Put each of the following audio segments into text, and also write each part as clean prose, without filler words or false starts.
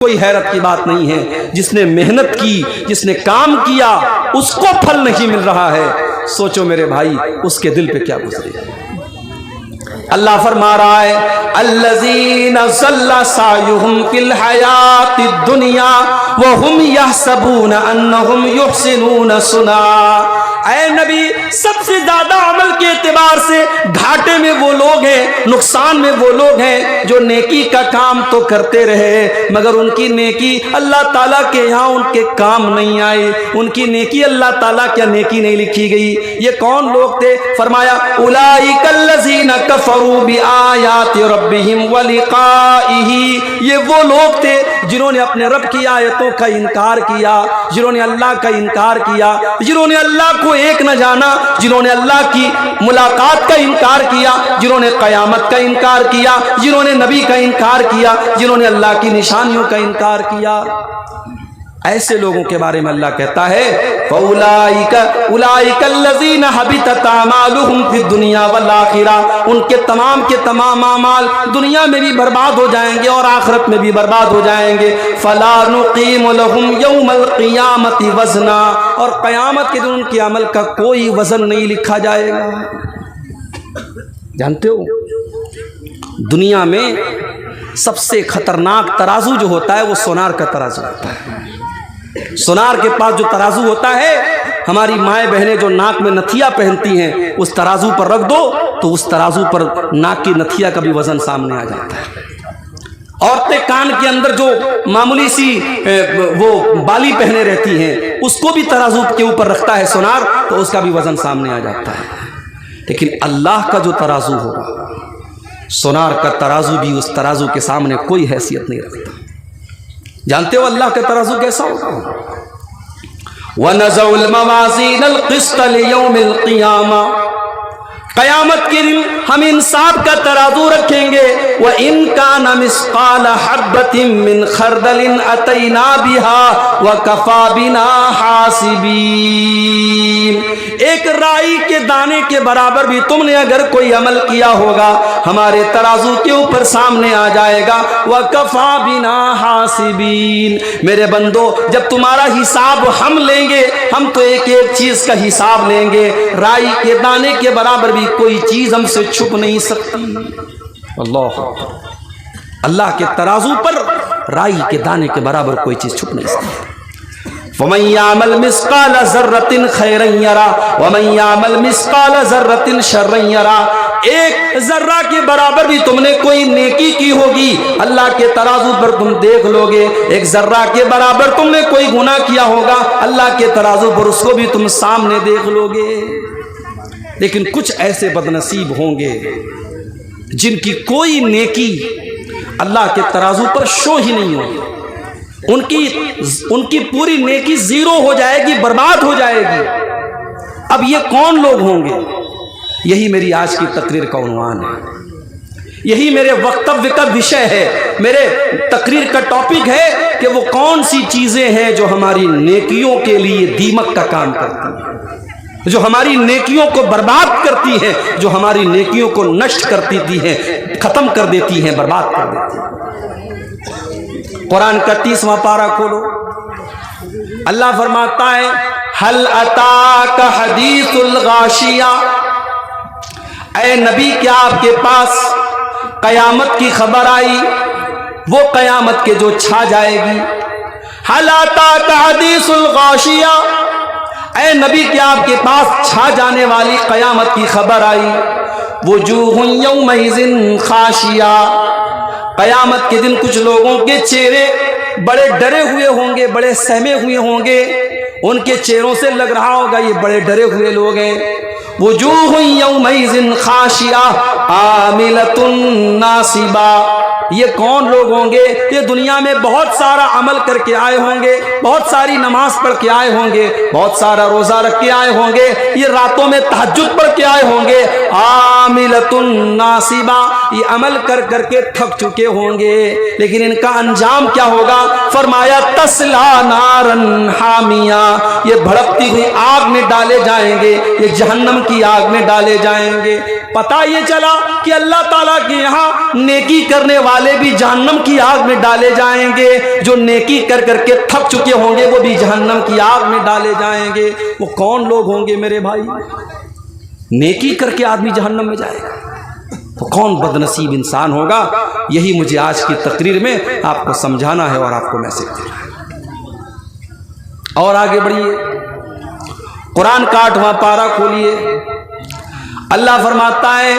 کوئی حیرت کی بات نہیں ہے، جس نے محنت کی، جس نے کام کیا، اس کو پھل نہیں مل رہا ہے۔ سوچو میرے بھائی اس کے دل پہ کیا گزرے گا۔ اللہ فرما رہا ہے الذین ضل سعیہم فی الحیات الدنیا وہم یحسبون انہم یحسنون صنعا۔ اے نبی، سب سے زیادہ عمل کے اعتبار سے گھاٹے میں وہ لوگ ہیں، نقصان میں وہ لوگ ہیں جو نیکی کا کام تو کرتے رہے مگر ان کی نیکی اللہ تعالیٰ کے یہاں ان کے کام نہیں آئی، ان کی نیکی اللہ تعالیٰ کیا نیکی نہیں لکھی گئی۔ یہ کون لوگ تھے؟ فرمایا اولئک الذین کفروا بآیات ربہم ولقائہ۔ یہ وہ لوگ تھے جنہوں نے اپنے رب کی آیتوں کا انکار کیا، جنہوں نے اللہ کا انکار کیا، جنہوں نے اللہ کو ایک نہ جانا، جنہوں نے اللہ کی ملاقات کا انکار کیا، جنہوں نے قیامت کا انکار کیا، جنہوں نے نبی کا انکار کیا، جنہوں نے اللہ کی نشانیوں کا انکار کیا۔ ایسے لوگوں کے بارے میں اللہ کہتا ہے اولئک الذین حبطت اعمالہم فی الدنیا والآخرہ۔ ان کے تمام اعمال دنیا میں بھی برباد ہو جائیں گے اور آخرت میں بھی برباد ہو جائیں گے۔ فلا نقیم لہم یوم القیامۃ وزنا۔ اور قیامت کے دن ان کے عمل کا کوئی وزن نہیں لکھا جائے گا۔ جانتے ہو دنیا میں سب سے خطرناک ترازو جو ہوتا ہے وہ سونار کا ترازو ہوتا ہے۔ سونار کے پاس جو ترازو ہوتا ہے، ہماری مائیں بہنیں جو ناک میں نتھیا پہنتی ہیں، اس ترازو پر رکھ دو تو اس ترازو پر ناک کی نتھیا کا بھی وزن سامنے آ جاتا ہے۔ عورتیں کان کے اندر جو معمولی سی وہ بالی پہنے رہتی ہیں، اس کو بھی ترازو کے اوپر رکھتا ہے سونار تو اس کا بھی وزن سامنے آ جاتا ہے۔ لیکن اللہ کا جو ترازو ہوگا، سونار کا ترازو بھی اس ترازو کے سامنے کوئی حیثیت نہیں رکھتا۔ جانتے ہو اللہ کا ترازو کیسا ہوگا؟ وَنَزَعُ الْمَوَازِينَ الْقِسْطَ لِيَوْمِ الْقِيَامَةِ۔ قیامت کے دن ہم انصاف کا ترازو رکھیں گے۔ وَإِن كَانَ مِثْقَالَ حَبَّةٍ مِّنْ خَرْدَلٍ أَتَيْنَا بِهَا وَكَفَى بِنَا حَاسِبِينَ۔ ایک رائی کے دانے کے برابر بھی تم نے اگر کوئی عمل کیا ہوگا، ہمارے ترازو کے اوپر سامنے آ جائے گا۔ وَكَفَى بِنَا حَاسِبِينَ۔ میرے بندو، جب تمہارا حساب ہم لیں گے، ہم تو ایک ایک چیز کا حساب لیں گے، رائی کے دانے کے برابر بھی کوئی چیز ہم سے چھپ نہیں سکتی۔ اللہ کے ترازو پر رائی کے دانے کے برابر کوئی چیز چھپ نہیں سکتی۔ وَمَن يَعْمَلْ مِثْقَالَ ذَرَّةٍ خَيْرًا يَرَهُ وَمَن يَعْمَلْ مِثْقَالَ ذَرَّةٍ شَرًّا يَرَهُ۔ ایک ذرہ کے برابر بھی تم نے کوئی نیکی کی ہوگی، اللہ کے ترازو پر تم دیکھ لو گے۔ ایک ذرہ کے برابر تم نے کوئی گناہ کیا ہوگا، اللہ کے ترازو پر اس کو بھی تم سامنے دیکھ لو گے۔ لیکن کچھ ایسے بدنصیب ہوں گے جن کی کوئی نیکی اللہ کے ترازو پر شو ہی نہیں ہوگی، ان کی پوری نیکی زیرو ہو جائے گی، برباد ہو جائے گی۔ اب یہ کون لوگ ہوں گے؟ یہی میری آج کی تقریر کا عنوان ہے، یہی میرے وقتویہ کا وشے ہے، میرے تقریر کا ٹاپک ہے کہ وہ کون سی چیزیں ہیں جو ہماری نیکیوں کے لیے دیمک کا کام کرتی ہیں، جو ہماری نیکیوں کو برباد کرتی ہیں، جو ہماری نیکیوں کو نشٹ کر دیتی ہیں، ختم کر دیتی ہیں، برباد کر دیتی ہیں۔ قرآن کا 30واں پارہ کھولو، اللہ فرماتا ہے ہل اتاک حدیث الغاشیہ۔ اے نبی، کیا آپ کے پاس قیامت کی خبر آئی؟ وہ قیامت کے جو چھا جائے گی۔ ہل اتاک حدیث الغاشیہ، اے نبی کیا آپ کے پاس چھا جانے والی قیامت کی خبر آئی؟ وجوہ یومئذ خاشیہ۔ قیامت کے دن کچھ لوگوں کے چہرے بڑے ڈرے ہوئے ہوں گے، بڑے سہمے ہوئے ہوں گے، ان کے چہروں سے لگ رہا ہوگا یہ بڑے ڈرے ہوئے لوگ ہیں۔ وجوہ یومئذ خاشیہ عاملۃ ناصبہ۔ یہ کون لوگ ہوں گے؟ یہ دنیا میں بہت سارا عمل کر کے آئے ہوں گے، بہت ساری نماز پڑھ کے آئے ہوں گے، بہت سارا روزہ رکھ کے آئے ہوں گے، یہ راتوں میں تہجد پڑھ کے آئے ہوں گے۔ عاملۃ ناصبہ، یہ عمل کر کر کے تھک چکے ہوں گے، لیکن ان کا انجام کیا ہوگا؟ فرمایا تسلا نارن حامیہ، یہ بھڑکتی ہوئی آگ میں ڈالے جائیں گے، یہ جہنم کی آگ میں ڈالے جائیں گے۔ پتہ یہ چلا کہ اللہ تعالیٰ کے یہاں نیکی کرنے والے بھی جہنم کی آگ میں ڈالے جائیں گے، جو نیکی کر کر کے تھک چکے ہوں گے وہ بھی جہنم کی آگ میں ڈالے جائیں گے۔ وہ کون لوگ ہوں گے میرے بھائی؟ نیکی کر کے آدمی جہنم میں جائے گا تو کون بدنصیب انسان ہوگا؟ یہی مجھے آج کی تقریر میں آپ کو سمجھانا ہے اور آپ کو میسج دینا ہے۔ اور آگے بڑھیے، قرآن کا 8واں پارہ کھولیے، اللہ فرماتا ہے،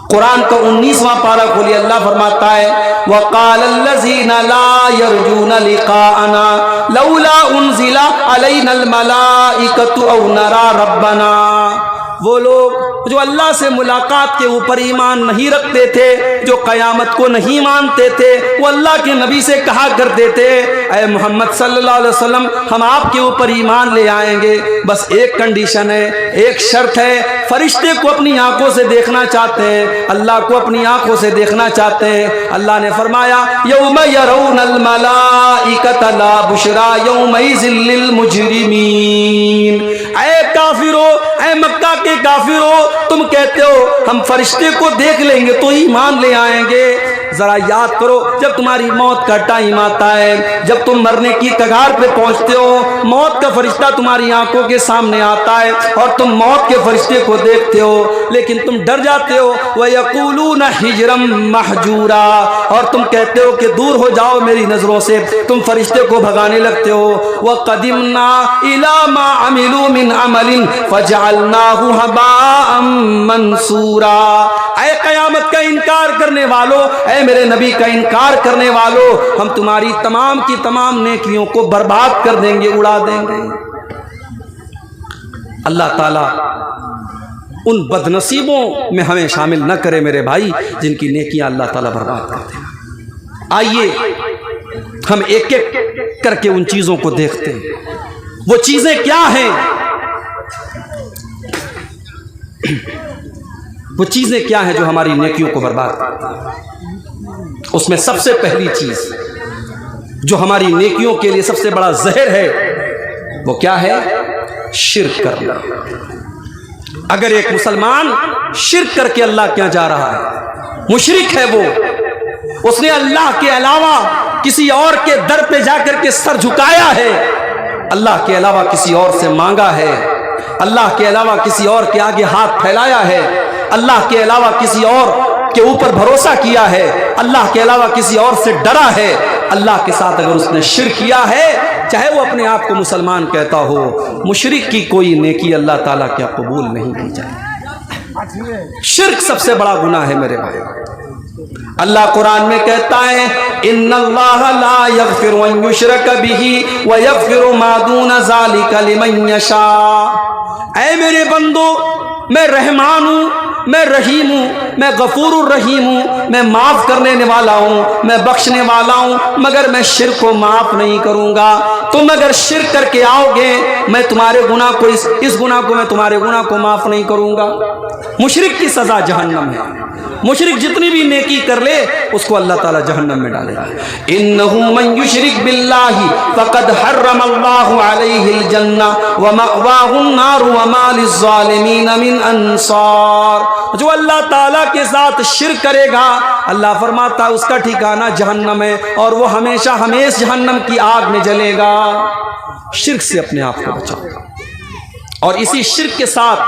قرآن کا 19واں پارہ کھولیے، اللہ فرماتا ہے وَقَالَ الَّذِينَ لَا يَرْجُونَ لِقَاءَنَا لَوْلَا أُنزِلَ عَلَيْنَا الْمَلَائِكَةُ أَوْ نَرَى رَبَّنَا۔ وہ لوگ جو اللہ سے ملاقات کے اوپر ایمان نہیں رکھتے تھے، جو قیامت کو نہیں مانتے تھے، وہ اللہ کے نبی سے کہا کرتے تھے اے محمد صلی اللہ علیہ وسلم ہم آپ کے اوپر ایمان لے آئیں گے، بس ایک کنڈیشن ہے، ایک شرط ہے، فرشتے کو اپنی آنکھوں سے دیکھنا چاہتے ہیں، اللہ کو اپنی آنکھوں سے دیکھنا چاہتے ہیں۔ اللہ نے فرمایا یوم یرون الملائکۃ لا بشرا یومئذ للمجرمین۔ اے کافرو، اے مکہ کے کافرو، تم کہتے ہو ہم فرشتے کو دیکھ لیں گے تو ایمان لے آئیں گے۔ ذرا یاد کرو جب تمہاری موت کا ٹائم آتا ہے، جب تم مرنے کی کگار پہ پہنچتے ہو، موت کا فرشتہ تمہاری آنکھوں کے سامنے آتا ہے اور تم موت کے فرشتے کو دیکھتے ہو، لیکن تم ڈر جاتے ہو۔ وَيَقُولُونَ حِجْرًا مَحْجُورًا، اور تم کہتے ہو کہ دور ہو جاؤ میری نظروں سے، تم فرشتے کو بھگانے لگتے ہو۔ وَقَدِمْنَا إِلَىٰ مَا عَمِلُوا مِنْ عَمَلٍ فَجَعَلْنَاهُ هَبَاءً مَنْثُورًا۔ اے قیامت کا انکار کرنے والو، اے میرے نبی کا انکار کرنے والو، ہم تمہاری تمام کی تمام نیکیوں کو برباد کر دیں گے، اڑا دیں گے۔ اللہ تعالیٰ ان بدنصیبوں میں ہمیں شامل نہ کرے میرے بھائی جن کی نیکیاں اللہ تعالیٰ برباد کر دیں۔ آئیے ہم ایک ایک کر کے ان چیزوں کو دیکھتے ہیں، وہ چیزیں کیا ہیں، وہ چیزیں کیا ہیں جو ہماری نیکیوں کو برباد کرتی ہیں۔ اس میں سب سے پہلی چیز جو ہماری نیکیوں کے لیے سب سے بڑا زہر ہے وہ کیا ہے؟ شرک کرنا۔ اگر ایک مسلمان شرک کر کے اللہ کیا جا رہا ہے، مشرک ہے وہ، اس نے اللہ کے علاوہ کسی اور کے در پہ جا کر کے سر جھکایا ہے، اللہ کے علاوہ کسی اور سے مانگا ہے، اللہ کے علاوہ کسی اور کے آگے ہاتھ پھیلایا ہے، اللہ کے علاوہ کسی اور کے اوپر بھروسہ کیا ہے، اللہ کے علاوہ کسی اور سے ڈرا ہے، اللہ کے ساتھ اگر اس نے شرک کیا ہے، چاہے وہ اپنے آپ کو مسلمان کہتا ہو، مشرک کی کوئی نیکی اللہ تعالیٰ کیا قبول نہیں کی جائے۔ شرک سب سے بڑا گناہ ہے میرے بھائی۔ اللہ قرآن میں کہتا ہے ان اللہ لا یغفر ان یشرک بہ ویغفر ما دون ذلک لمن یشاء۔ اے میرے بندو، میں رحمان ہوں، میں رحیم ہوں، میں غفور الرحیم ہوں، میں معاف کرنے والا ہوں، میں بخشنے والا ہوں، مگر میں شرک کو معاف نہیں کروں گا۔ تم اگر شرک کر کے آؤ گے، میں تمہارے گناہ کو اس گناہ کو میں تمہارے گناہ کو معاف نہیں کروں گا۔ مشرک کی سزا جہنم ہے، مشرک جتنی بھی نیکی کر لے اس کو اللہ تعالیٰ جہنم میں ڈالے گا۔ انہ من یشرک باللہ فقد حرم اللہ علیہ الجنہ ومأواہ النار وما للظالمین من انصار۔ جو اللہ تعالیٰ کے ساتھ شرک کرے گا، اللہ فرماتا ہے اس کا ٹھکانہ جہنم ہے اور وہ ہمیشہ ہمیشہ جہنم کی آگ میں جلے گا۔ شرک سے اپنے آپ کو بچاؤ۔ اور اسی شرک کے ساتھ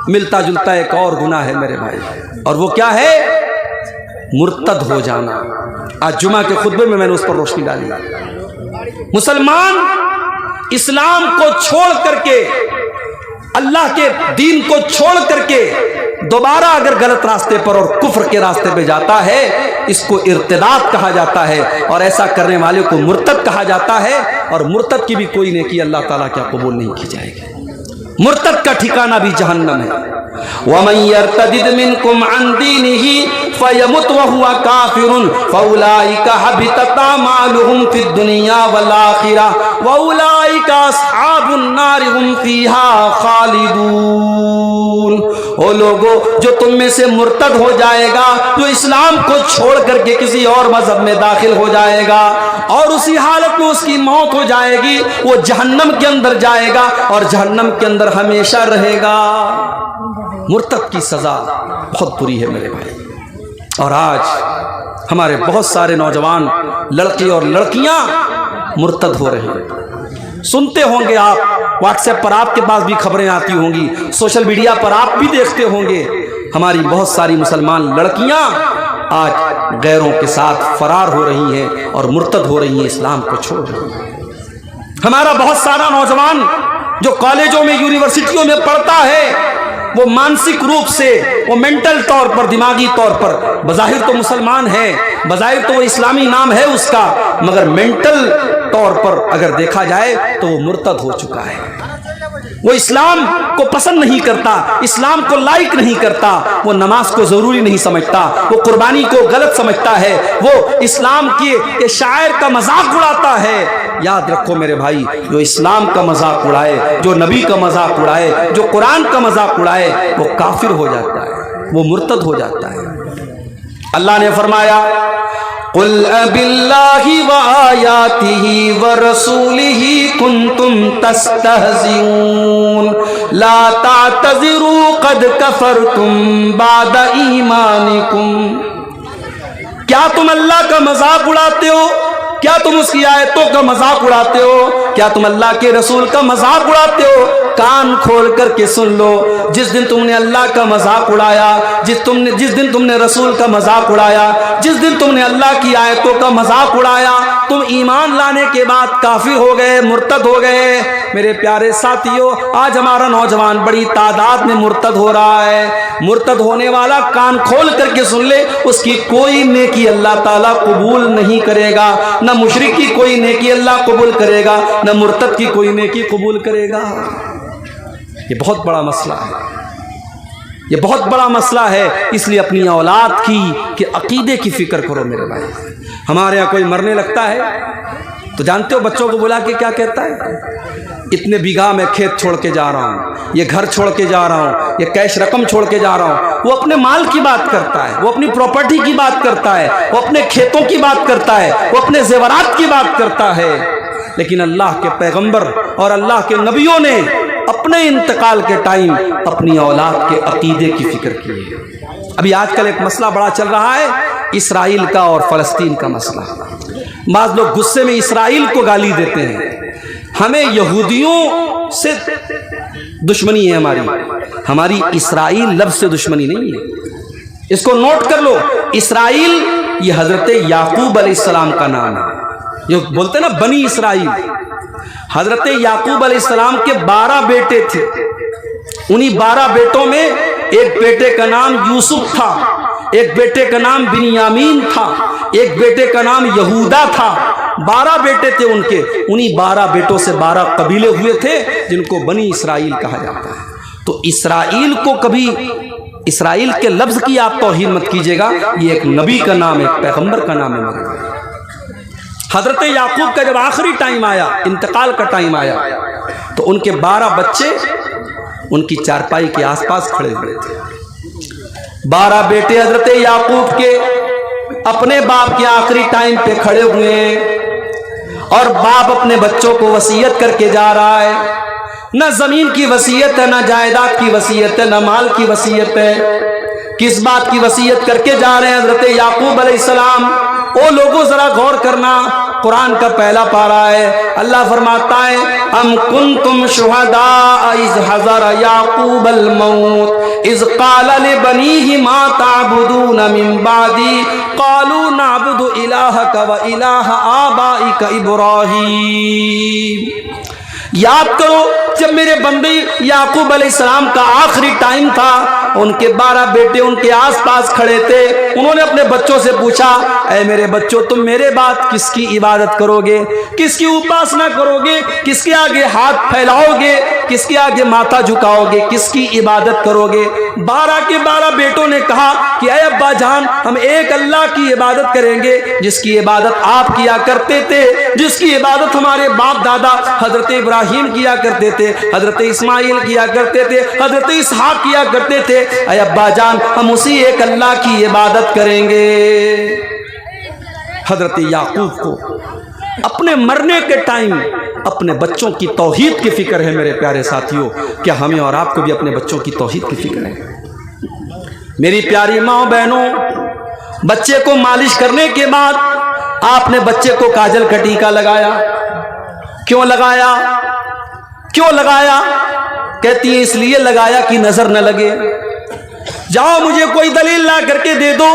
ملتا جلتا ایک اور گناہ ہے میرے بھائی، اور وہ کیا ہے؟ مرتد ہو جانا۔ آج جمعہ کے خطبے میں نے اس پر روشنی ڈالی۔ مسلمان اسلام کو چھوڑ کر کے، اللہ کے دین کو چھوڑ کر کے دوبارہ اگر غلط راستے پر اور کفر کے راستے پہ جاتا ہے، اس کو ارتداد کہا جاتا ہے، اور ایسا کرنے والے کو مرتد کہا جاتا ہے، اور مرتد کی بھی کوئی نیکی اللہ تعالیٰ کیا قبول نہیں کی جائے گی۔ مرتد کا ٹھکانہ بھی جہنم ہے۔ وَمَن يَرْتَدِدْ مِنْكُمْ عَنْ دِينِهِ فَيَمُتْ وَهُوَ كَافِرٌ فَأُولَٰئِكَ حَبِطَتْ أَعْمَالُهُمْ فِي الدُّنْيَا وَالْآخِرَةِ وَأُولَٰئِكَ أَصْحَابُ النَّارِ هُمْ فِيهَا خَالِدُونَ۔ او لوگو جو تم میں سے مرتد ہو جائے گا, جو اسلام کو چھوڑ کر کے کسی اور مذہب میں داخل ہو جائے گا اور اسی حالت میں اس کی موت ہو جائے گی, وہ جہنم کے اندر جائے گا اور جہنم کے اندر ہمیشہ رہے گا. مرتد کی سزا بہت بری ہے میرے بھائی. اور آج ہمارے بہت سارے نوجوان لڑکے اور لڑکیاں مرتد ہو رہے ہیں. سنتے ہوں گے آپ, واٹس ایپ پر آپ کے پاس بھی خبریں آتی ہوں گی, سوشل میڈیا پر آپ بھی دیکھتے ہوں گے, ہماری بہت ساری مسلمان لڑکیاں آج غیروں کے ساتھ فرار ہو رہی ہیں اور مرتد ہو رہی ہیں, اسلام کو چھوڑ رہی ہیں. ہمارا بہت سارا نوجوان جو کالجوں میں یونیورسٹیوں میں پڑھتا ہے وہ مانسک روپ سے, وہ مینٹل طور پر, دماغی طور پر بظاہر تو مسلمان ہے, بظاہر تو وہ اسلامی نام ہے اس کا, مگر مینٹل طور پر اگر دیکھا جائے تو وہ مرتد ہو چکا ہے. وہ اسلام کو پسند نہیں کرتا, اسلام کو لائک نہیں کرتا, وہ نماز کو ضروری نہیں سمجھتا, وہ قربانی کو غلط سمجھتا ہے, وہ اسلام کے شاعر کا مذاق اڑاتا ہے. یاد رکھو میرے بھائی, جو اسلام کا مذاق اڑائے, جو نبی کا مذاق اڑائے, جو قرآن کا مذاق اڑائے, وہ کافر ہو جاتا ہے, وہ مرتد ہو جاتا ہے. اللہ نے فرمایا قل باللہ وآیاتہ ورسولہ کنتم تستہزئون لا تعتذروا قد کفرتم بعد ایمانکم. کیا تم اللہ کا مذاق اڑاتے ہو؟ کیا تم اس کی آیتوں کا مذاق اڑاتے ہو؟ کیا تم اللہ کے رسول کا مذاق اڑاتے ہو؟ کان کھول کر کے سن لو, جس دن تم نے اللہ کا مذاق اڑایا, جس دن تم نے رسول کا مذاق اڑایا, جس دن تم نے اللہ کی آیتوں کا مذاق اڑایا, تم ایمان لانے کے بعد کافر ہو گئے, مرتد ہو گئے. میرے پیارے ساتھیوں, آج ہمارا نوجوان بڑی تعداد میں مرتد ہو رہا ہے. مرتد ہونے والا کان کھول کر کے سن لے, اس کی کوئی نیکی اللہ تعالیٰ قبول نہیں کرے گا. نہ مشرک کی کوئی نیکی اللہ قبول کرے گا, نہ مرتد کی کوئی نیکی قبول کرے گا. یہ بہت بڑا مسئلہ ہے, یہ بہت بڑا مسئلہ ہے. اس لیے اپنی اولاد کی عقیدے کی فکر کرو میرے بھائی. ہمارے یہاں کوئی مرنے لگتا ہے تو جانتے ہو بچوں کو بلا کے کیا کہتا ہے؟ اتنے بیگھہ میں کھیت چھوڑ کے جا رہا ہوں, یہ گھر چھوڑ کے جا رہا ہوں, یہ کیش رقم چھوڑ کے جا رہا ہوں. وہ اپنے مال کی بات کرتا ہے, وہ اپنی پراپرٹی کی بات کرتا ہے, وہ اپنے کھیتوں کی بات کرتا ہے, وہ اپنے زیورات کی بات کرتا ہے. لیکن اللہ کے پیغمبر اور اللہ کے نبیوں نے اپنے انتقال کے ٹائم اپنی اولاد کے عقیدے کی فکر کی ہے. ابھی آج کل ایک مسئلہ بڑا چل رہا ہے, اسرائیل کا اور فلسطین کا مسئلہ. بعض لوگ غصے میں اسرائیل کو گالی دیتے ہیں. ہمیں یہودیوں سے دشمنی ہے, ہماری اسرائیل لفظ سے دشمنی نہیں ہے. اس کو نوٹ کر لو, اسرائیل یہ حضرت یعقوب علیہ السلام کا نام ہے. جو بولتے ہیں نا بنی اسرائیل, حضرت یعقوب علیہ السلام کے 12 بیٹے تھے. انہی 12 بیٹوں میں ایک بیٹے کا نام یوسف تھا, ایک بیٹے کا نام بنیامین تھا, ایک بیٹے کا نام یہودا تھا. 12 بیٹے تھے ان کے. انہی 12 بیٹوں سے 12 قبیلے ہوئے تھے جن کو بنی اسرائیل کہا جاتا ہے. تو اسرائیل کو کبھی اسرائیل کے لفظ کی آپ توہین مت کیجیے گا, یہ ایک نبی کا نام ہے, ایک پیغمبر کا نام ہے. حضرت یعقوب کا جب آخری ٹائم آیا, انتقال کا ٹائم آیا, تو ان کے 12 بچے ان کی چارپائی کے آس پاس کھڑے ہوئے تھے. 12 بیٹے حضرت یعقوب کے اپنے باپ کے آخری ٹائم پہ کھڑے ہوئے ہیں, اور باپ اپنے بچوں کو وصیت کر کے جا رہا ہے. نہ زمین کی وصیت ہے, نہ جائیداد کی وصیت ہے, نہ مال کی وصیت ہے. کس بات کی وصیت کر کے جا رہے ہیں حضرت یعقوب علیہ السلام؟ او لوگوں ذرا غور کرنا, قرآن کا پہلا پارہ ہے. اللہ فرماتا ہے ام کنتم شہداء اذ حضر یعقوب الموت اذ قال لبنیہ ما تعبدون من بعدی قالوا نعبد الہک و الہ آبائک ابراہیم. یاد کرو جب میرے بندے یعقوب علیہ السلام کا آخری ٹائم تھا, ان کے 12 بیٹے ان کے آس پاس کھڑے تھے. انہوں نے اپنے بچوں سے پوچھا, اے میرے بچوں تم میرے بعد کس کی عبادت کرو گے, کس کی اپاسنا کرو گے, کس کے آگے ہاتھ پھیلاؤ گے, کس کے آگے ماتھا جھکاؤ گے, کس کی عبادت کرو گے؟ 12 کے 12 بیٹوں نے کہا کہ اے ابا جان ہم ایک اللہ کی عبادت کریں گے جس کی عبادت آپ کیا کرتے تھے، جس کی عبادت ہمارے باپ دادا حضرت ابراہیم کیا کرتے تھے، حضرت اسماعیل کیا کرتے تھے، حضرت اسحاق کیا کرتے تھے، اے ابا جان ہم اسی ایک اللہ کی عبادت کریں گے۔ حضرت یعقوب کو اپنے مرنے کے ٹائم اپنے بچوں کی توحید کی فکر ہے۔ میرے پیارے ساتھیوں، کیا ہمیں اور آپ کو بھی اپنے بچوں کی توحید کی فکر ہے؟ میری پیاری ماں بہنوں، بچے کو مالش کرنے کے بعد آپ نے بچے کو کاجل کا ٹیکا لگایا۔ کیوں لگایا؟ کیوں لگایا؟ کہتی ہیں اس لیے لگایا کہ نظر نہ لگے۔ جاؤ مجھے کوئی دلیل لا کر کے دے دو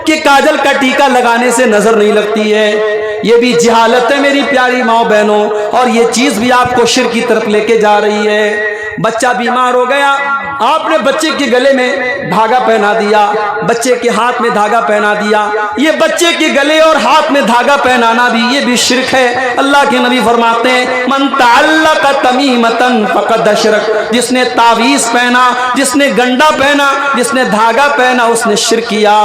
کہ کاجل کا ٹیکا لگانے سے نظر نہیں لگتی ہے۔ یہ بھی جہالت ہے میری پیاری ماں بہنوں، اور یہ چیز بھی آپ کو شرک کی طرف لے کے جا رہی ہے۔ بچہ بیمار ہو گیا، آپ نے بچے کے گلے میں دھاگا پہنا دیا، بچے کے ہاتھ میں دھاگا پہنا دیا۔ یہ بچے کے گلے اور ہاتھ میں دھاگا پہنانا بھی یہ بھی شرک ہے۔ اللہ کے نبی فرماتے ہیں من تعلق تمیمتن فقد اشرک، جس نے تعویذ پہنا، جس نے گنڈا پہنا، جس نے دھاگا پہنا، اس نے شرک کیا۔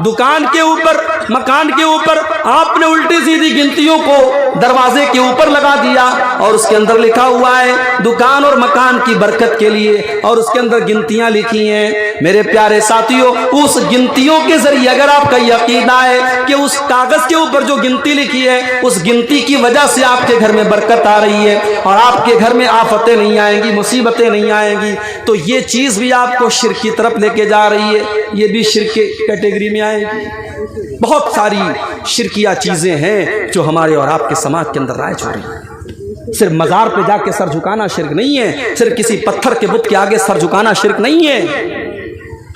دکان کے اوپر، مکان کے اوپر آپ نے الٹی سیدھی گنتیوں کو دروازے کے اوپر لگا دیا اور اس کے اندر لکھا ہوا ہے دکان اور مکان کی برکت کے لیے، اور اس کے اندر گنتیاں لکھی ہیں۔ میرے پیارے ساتھیوں، اس گنتیوں کے ذریعے اگر آپ کا یہ عقیدہ ہے کہ اس کاغذ کے اوپر جو گنتی لکھی ہے اس گنتی کی وجہ سے آپ کے گھر میں برکت آ رہی ہے اور آپ کے گھر میں آفتیں نہیں آئیں گی، مصیبتیں نہیں آئیں گی، تو یہ چیز بھی آپ کو شرک کی طرف لے کے جا رہی ہے، یہ بھی شرک کی کیٹیگری میں آئے گی۔ بہت ساری شرکیہ چیزیں ہیں جو ہمارے اور آپ کے سماج کے اندر رائج ہو رہی ہیں۔ صرف مزار پہ جا کے سر جھکانا شرک نہیں ہے، صرف کسی پتھر کے بت کے آگے سر جھکانا شرک نہیں ہے۔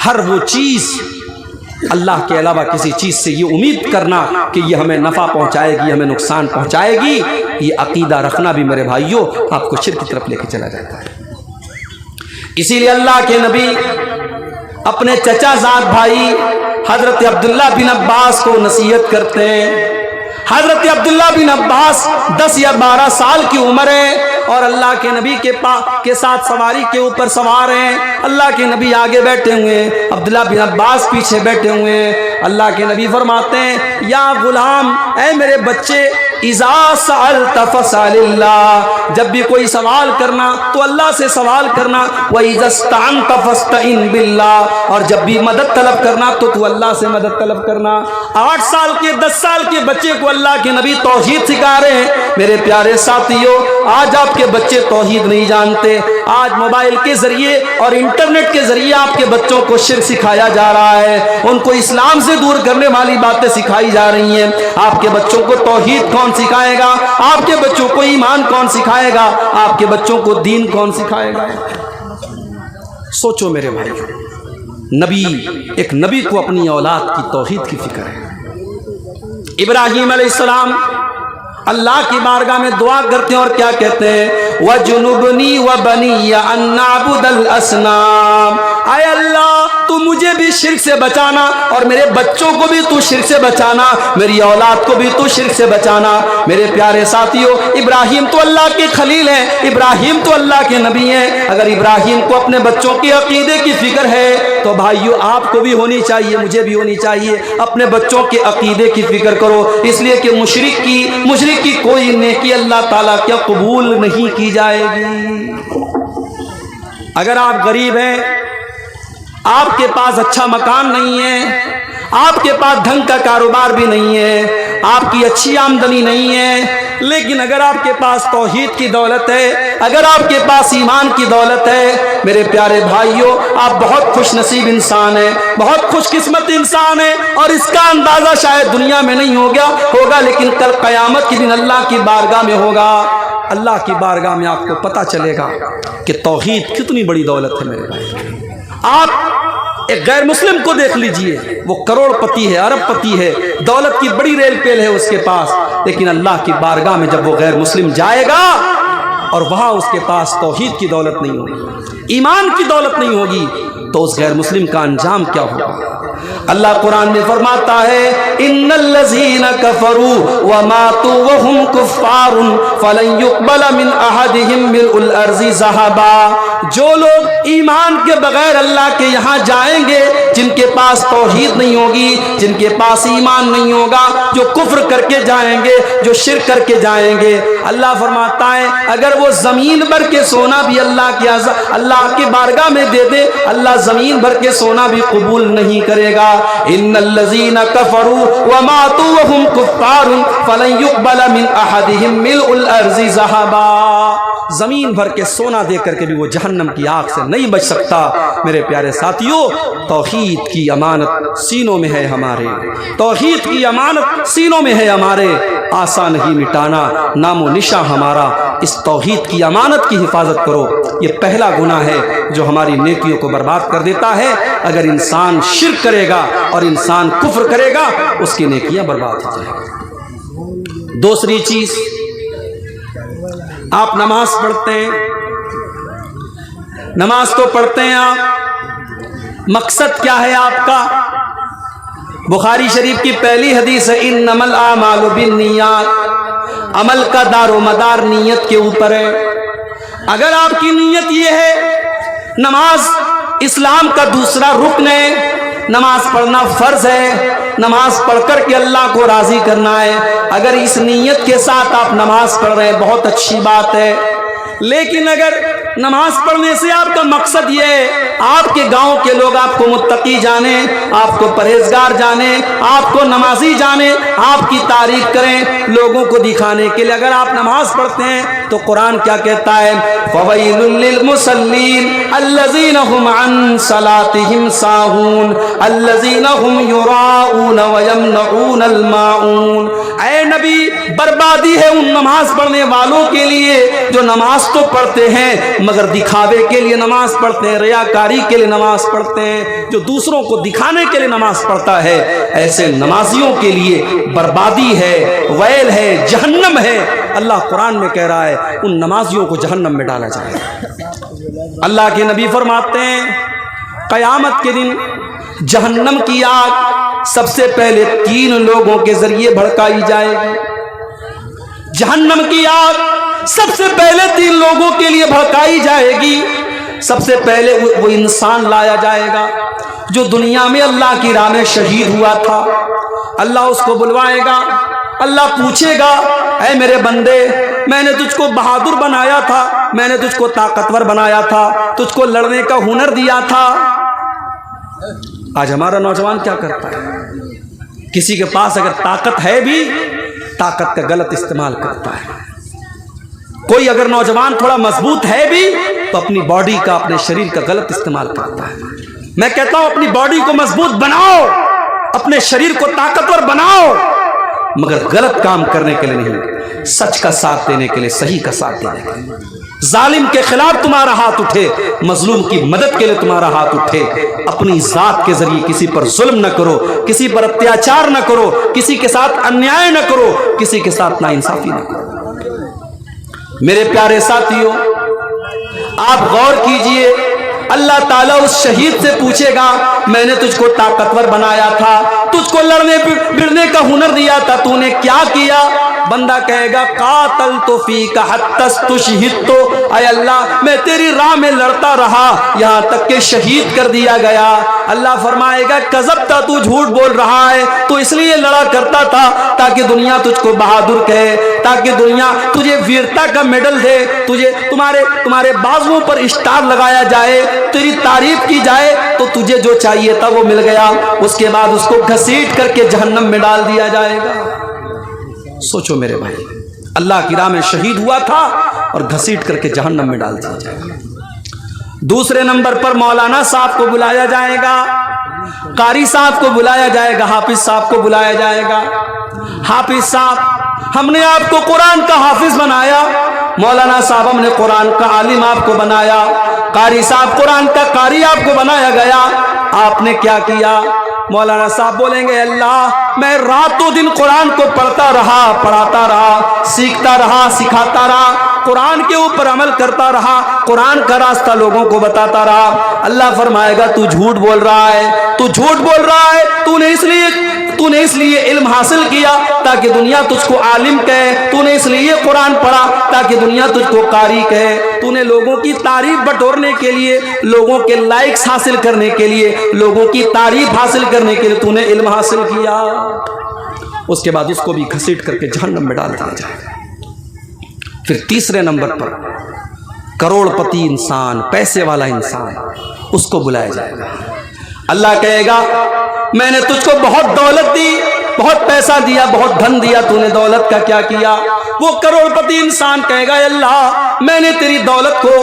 ہر وہ چیز اللہ کے علاوہ کسی چیز سے یہ امید کرنا کہ یہ ہمیں نفع پہنچائے گی، ہمیں نقصان پہنچائے گی، یہ عقیدہ رکھنا بھی میرے بھائیوں آپ کو شرک کی طرف لے کے چلا جاتا ہے۔ اسی لیے اللہ کے نبی اپنے چچا زاد بھائی حضرت عبداللہ بن عباس کو نصیحت کرتے ہیں۔ حضرت عبداللہ بن عباس 10 یا 12 سال کی عمر ہے اور اللہ کے نبی کے ساتھ سواری کے اوپر سوار ہیں۔ اللہ کے نبی آگے بیٹھے ہوئے ہیں، عبداللہ بن عباس پیچھے بیٹھے ہوئے ہیں۔ اللہ کے نبی فرماتے ہیں یا غلام، اے میرے بچے، اذا سألت فاسأل اللہ، جب بھی کوئی سوال کرنا تو اللہ سے سوال کرنا، وَإِذَا اسْتَعَنْتَ فَاسْتَعِنْ بِاللَّهِ، اور جب بھی مدد طلب کرنا تو اللہ سے مدد طلب کرنا۔ 8 سال کے 10 سال کے بچے کو اللہ کے نبی توحید سکھا رہے ہیں۔ میرے پیارے ساتھیوں، آج آپ کے بچے توحید نہیں جانتے۔ آج موبائل کے ذریعے اور انٹرنیٹ کے ذریعے آپ کے بچوں کو شرک سکھایا جا رہا ہے، ان کو اسلام سے دور کرنے والی باتیں سکھائی جا رہی ہیں۔ آپ کے بچوں کو توحید کون سکھائے گا؟ آپ کے بچوں کو ایمان کون سکھائے گا؟ آپ کے بچوں کو دین کون سکھائے گا؟ سوچو میرے بھائی، ایک نبی کو اپنی اولاد کی توحید کی فکر ہے۔ ابراہیم علیہ السلام اللہ کی بارگاہ میں دعا کرتے ہیں اور کیا کہتے ہیں؟ وَجُنُبْنِي وَبَنِيَّ أَن نَّعْبُدَ الْأَصْنَامَ، اے اللہ تو مجھے بھی شرک سے بچانا اور میرے بچوں کو بھی تو شرک سے بچانا، میری اولاد کو بھی تو شرک سے بچانا۔ میرے پیارے ساتھیوں، ابراہیم تو اللہ کے خلیل ہیں، ابراہیم تو اللہ کے نبی ہیں۔ اگر ابراہیم کو اپنے بچوں کے عقیدے کی فکر ہے تو بھائیوں آپ کو بھی ہونی چاہیے، مجھے بھی ہونی چاہیے۔ اپنے بچوں کے عقیدے کی فکر کرو، اس لیے کہ مشرک کی کوئی نیکی اللہ تعالیٰ کیا قبول نہیں کی جائے گی۔ اگر آپ غریب ہیں، آپ کے پاس اچھا مکان نہیں ہے، آپ کے پاس ڈھنگ کا کاروبار بھی نہیں ہے، آپ کی اچھی آمدنی نہیں ہے، لیکن اگر آپ کے پاس توحید کی دولت ہے، اگر آپ کے پاس ایمان کی دولت ہے، میرے پیارے بھائیوں آپ بہت خوش نصیب انسان ہیں، بہت خوش قسمت انسان ہیں، اور اس کا اندازہ شاید دنیا میں نہیں ہوگا لیکن کل قیامت کے دن اللہ کی بارگاہ میں ہوگا۔ اللہ کی بارگاہ میں آپ کو پتہ چلے گا کہ توحید کتنی بڑی دولت ہے۔ میرے بھائی، آپ ایک غیر مسلم کو دیکھ لیجئے، وہ کروڑ پتی ہے، ارب پتی ہے، دولت کی بڑی ریل پیل ہے اس کے پاس، لیکن اللہ کی بارگاہ میں جب وہ غیر مسلم جائے گا اور وہاں اس کے پاس توحید کی دولت نہیں ہوگی، ایمان کی دولت نہیں ہوگی، تو اس غیر مسلم کا انجام کیا ہوگا؟ اللہ قرآن میں فرماتا ہے ان الذین کفروا وماتوا وهم کفار فلن يقبل من احدهم ملء الارض ذهبا. جو لوگ ایمان کے بغیر اللہ کے یہاں جائیں گے، جن کے پاس توحید نہیں ہوگی، جن کے پاس ایمان نہیں ہوگا، جو کفر کر کے جائیں گے، جو شرک کر کے جائیں گے، اللہ فرماتا ہے اگر وہ زمین بھر کے سونا بھی اللہ کی بارگاہ میں دے دے، اللہ زمین بھر کے سونا بھی قبول نہیں کرے گا. ان الذین کفروا وماتوا وهم کفار فلن يقبل من احدهم ملء الارض ذهبا. زمین بھر کے سونا دے کر کے بھی وہ جہنم کی آگ سے نہیں بچ سکتا. میرے پیارے ساتھیوں، توحید کی امانت سینوں میں ہے ہمارے، توحید کی امانت سینوں میں ہے ہمارے، آسان نہیں مٹانا نام و نشاں ہمارا. اس توحید کی امانت کی حفاظت کرو. یہ پہلا گناہ ہے جو ہماری نیکیوں کو برباد کر دیتا ہے. اگر انسان شرک کرے گا اور انسان کفر کرے گا، اس کی نیکیاں برباد ہو جائیں گی. دوسری چیز، آپ نماز پڑھتے ہیں، نماز تو پڑھتے ہیں آپ، مقصد کیا ہے آپ کا؟ بخاری شریف کی پہلی حدیث ہے انما الاعمال بالنیات، عمل کا دار و مدار نیت کے اوپر ہے. اگر آپ کی نیت یہ ہے نماز اسلام کا دوسرا رکن ہے، نماز پڑھنا فرض ہے، نماز پڑھ کر کے اللہ کو راضی کرنا ہے، اگر اس نیت کے ساتھ آپ نماز پڑھ رہے ہیں بہت اچھی بات ہے. لیکن اگر نماز پڑھنے سے آپ کا مقصد یہ ہے آپ کے گاؤں کے لوگ آپ کو متقی جانے، آپ کو پرہیزگار جانے، آپ کو نمازی جانے، آپ کی تعریف کریں لوگوں کو دکھانے کے لیے اگر آپ نماز پڑھتے ہیں، تو قرآن کیا کہتا ہے؟ فَوَيْلٌ لِّلْمُصَلِّينَ الَّذِينَ هُمْ عَن صَلَاتِهِمْ سَاهُونَ الَّذِينَ هُمْ يُرَاءُونَ وَيَمْنَعُونَ الْمَاعُونَ. اے نبی، بربادی ہے ان نماز پڑھنے والوں کے لیے جو نماز تو پڑھتے ہیں مگر دکھاوے کے لیے نماز پڑھتے ہیں، ریاکاری کے لیے نماز پڑھتے ہیں، جو دوسروں کو دکھانے کے لیے نماز پڑھتا ہے. ایسے نمازیوں کے لیے بربادی ہے، ویل ہے، جہنم ہے. اللہ قرآن میں کہہ رہا ہے ان نمازیوں کو جہنم میں ڈالا جائے گا. اللہ کے نبی فرماتے ہیں قیامت کے دن جہنم کی آگ سب سے پہلے 3 لوگوں کے ذریعے بھڑکائی جائے گی. جہنم کی آگ سب سے پہلے 3 لوگوں کے لیے بھڑکائی جائے گی. سب سے پہلے وہ انسان لایا جائے گا جو دنیا میں اللہ کی راہ میں شہید ہوا تھا. اللہ اس کو بلوائے گا، اللہ پوچھے گا اے میرے بندے، میں نے تجھ کو بہادر بنایا تھا، میں نے تجھ کو طاقتور بنایا تھا، تجھ کو لڑنے کا ہنر دیا تھا. آج ہمارا نوجوان کیا کرتا ہے؟ کسی کے پاس اگر طاقت ہے بھی طاقت کا غلط استعمال کرتا ہے. کوئی اگر نوجوان تھوڑا مضبوط ہے بھی تو اپنی باڈی کا، اپنے شریر کا غلط استعمال کرتا ہے. میں کہتا ہوں اپنی باڈی کو مضبوط بناؤ، اپنے شریر کو طاقتور بناؤ، مگر غلط کام کرنے کے لیے نہیں، سچ کا ساتھ دینے کے لیے، صحیح کا ساتھ دینے کے لیے. ظالم کے خلاف تمہارا ہاتھ اٹھے، مظلوم کی مدد کے لیے تمہارا ہاتھ اٹھے. اپنی ذات کے ذریعے کسی پر ظلم نہ کرو، کسی پر اتیاچار نہ کرو، کسی کے ساتھ انیائے نہ کرو، کسی کے ساتھ ناانصافی نہ کرو. میرے پیارے ساتھیوں، آپ غور کیجئے، اللہ تعالیٰ اس شہید سے پوچھے گا میں نے تجھ کو طاقتور بنایا تھا، تجھ کو لڑنے بڑھنے کا ہنر دیا تھا، تو نے کیا کیا؟ بندہ کہے گا قاتلت فیک حتی استشہدت، اے اللہ میں تیری راہ میں لڑتا رہا یہاں تک کہ شہید کر دیا گیا. اللہ فرمائے گا کذبت، تو جھوٹ بول رہا ہے، تو اس لیے لڑا کرتا تھا تاکہ دنیا تجھ کو بہادر کہے، تاکہ دنیا تجھے ویرتا کا میڈل دے، تجھے تمہارے بازوؤں پر اسٹار لگایا جائے، تیری تعریف کی جائے، تو تجھے جو چاہیے تھا وہ مل گیا. اس کے بعد اس کو گھسیٹ کر کے جہنم میں ڈال دیا جائے گا. سوچو میرے بھائی، اللہ کی راہ میں شہید ہوا تھا اور گھسیٹ کر کے جہنم میں ڈال دیا جائے گا. دوسرے نمبر پر مولانا صاحب کو بلایا جائے گا، قاری صاحب کو بلایا جائے گا، حافظ صاحب کو بلایا جائے گا. حافظ صاحب ہم نے آپ کو قرآن کا حافظ بنایا، مولانا صاحب ہم نے قرآن کا عالم آپ کو بنایا، قاری صاحب قرآن کا قاری آپ کو بنایا گیا. آپ نے کیا کیا؟ مولانا صاحب بولیں گے اللہ میں راتوں دن قرآن کو پڑھتا رہا، پڑھاتا رہا، سیکھتا رہا، سکھاتا رہا، قرآن کے اوپر عمل کرتا رہا, قرآن کا راستہ لوگوں کو بتاتا رہا, اللہ فرمائے گا تو جھوٹ بول رہا ہے, تو جھوٹ بول رہا ہے, تو نے اس لیے علم حاصل کیا تاکہ دنیا تجھ کو عالم کہے, تو نے اس لیے قرآن پڑھا تاکہ دنیا تجھ کو قاری کہے, تو نے لوگوں کی تعریف بٹورنے کے لیے, لوگوں کے لائکس حاصل کرنے کے لیے, لوگوں کی تعریف حاصل کرنے کے لیے تو نے علم حاصل کیا. اس کے بعد اس کو بھی گھسیٹ کر کے جہنم میں ڈال دیا جائے گا. پھر تیسرے نمبر پر کروڑ پتی انسان, پیسے والا انسان, اس کو بلایا جائے گا. اللہ کہے گا میں نے تجھ کو بہت دولت دی, بہت پیسہ دیا, بہت دھن دیا, تو نے دولت کا کیا کیا؟ وہ کروڑ پتی انسان کہے گا اے اللہ میں نے تیری دولت کو,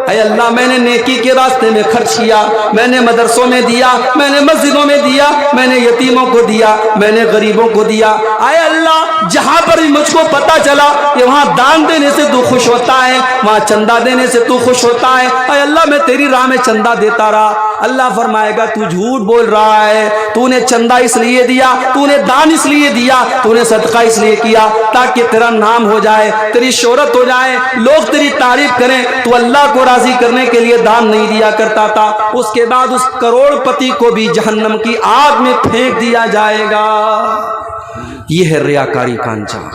اے اللہ میں نے نیکی کے راستے میں خرچ کیا, میں نے مدرسوں میں دیا, میں نے مسجدوں میں دیا, میں نے یتیموں کو دیا, میں نے غریبوں کو دیا. اے اللہ جہاں پر بھی مجھ کو پتا چلا کہ وہاں دان دینے سے تو خوش ہوتا ہے, وہاں چندہ دینے سے تو خوش ہوتا ہے, اے اللہ میں تیری راہ میں چندہ دیتا رہا. اللہ فرمائے گا تو جھوٹ بول رہا ہے, تو نے چندہ اس لیے دیا, تو نے دان اس لیے دیا, تو نے صدقہ اس لیے کیا تاکہ تیرا نام ہو جائے, تیری شہرت ہو جائے, لوگ تیری تعریف کریں. تو اللہ کو راضی کرنے کے لیے دان نہیں دیا کرتا تھا. اس کے بعد اس کروڑ پتی کو بھی جہنم کی آگ میں پھینک دیا جائے گا. یہ ہے ریاکاری کا انجام.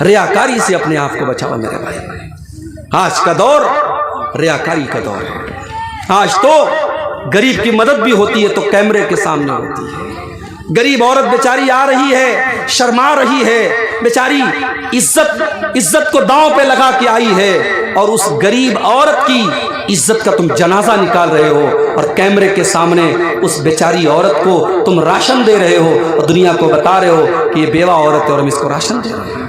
ریاکاری سے اپنے آپ کو بچاؤ میرے بھائی. آج کا دور ریاکاری کا دور ہے. آج تو غریب کی مدد بھی ہوتی ہے تو کیمرے کے سامنے ہوتی ہے. غریب عورت بیچاری آ رہی ہے, شرما رہی ہے, بیچاری عزت کو داؤں پہ لگا کے آئی ہے, اور اس غریب عورت کی عزت کا تم جنازہ نکال رہے ہو, اور کیمرے کے سامنے اس بیچاری عورت کو تم راشن دے رہے ہو, اور دنیا کو بتا رہے ہو کہ یہ بیوہ عورت ہے اور ہم اس کو راشن دے رہے ہیں.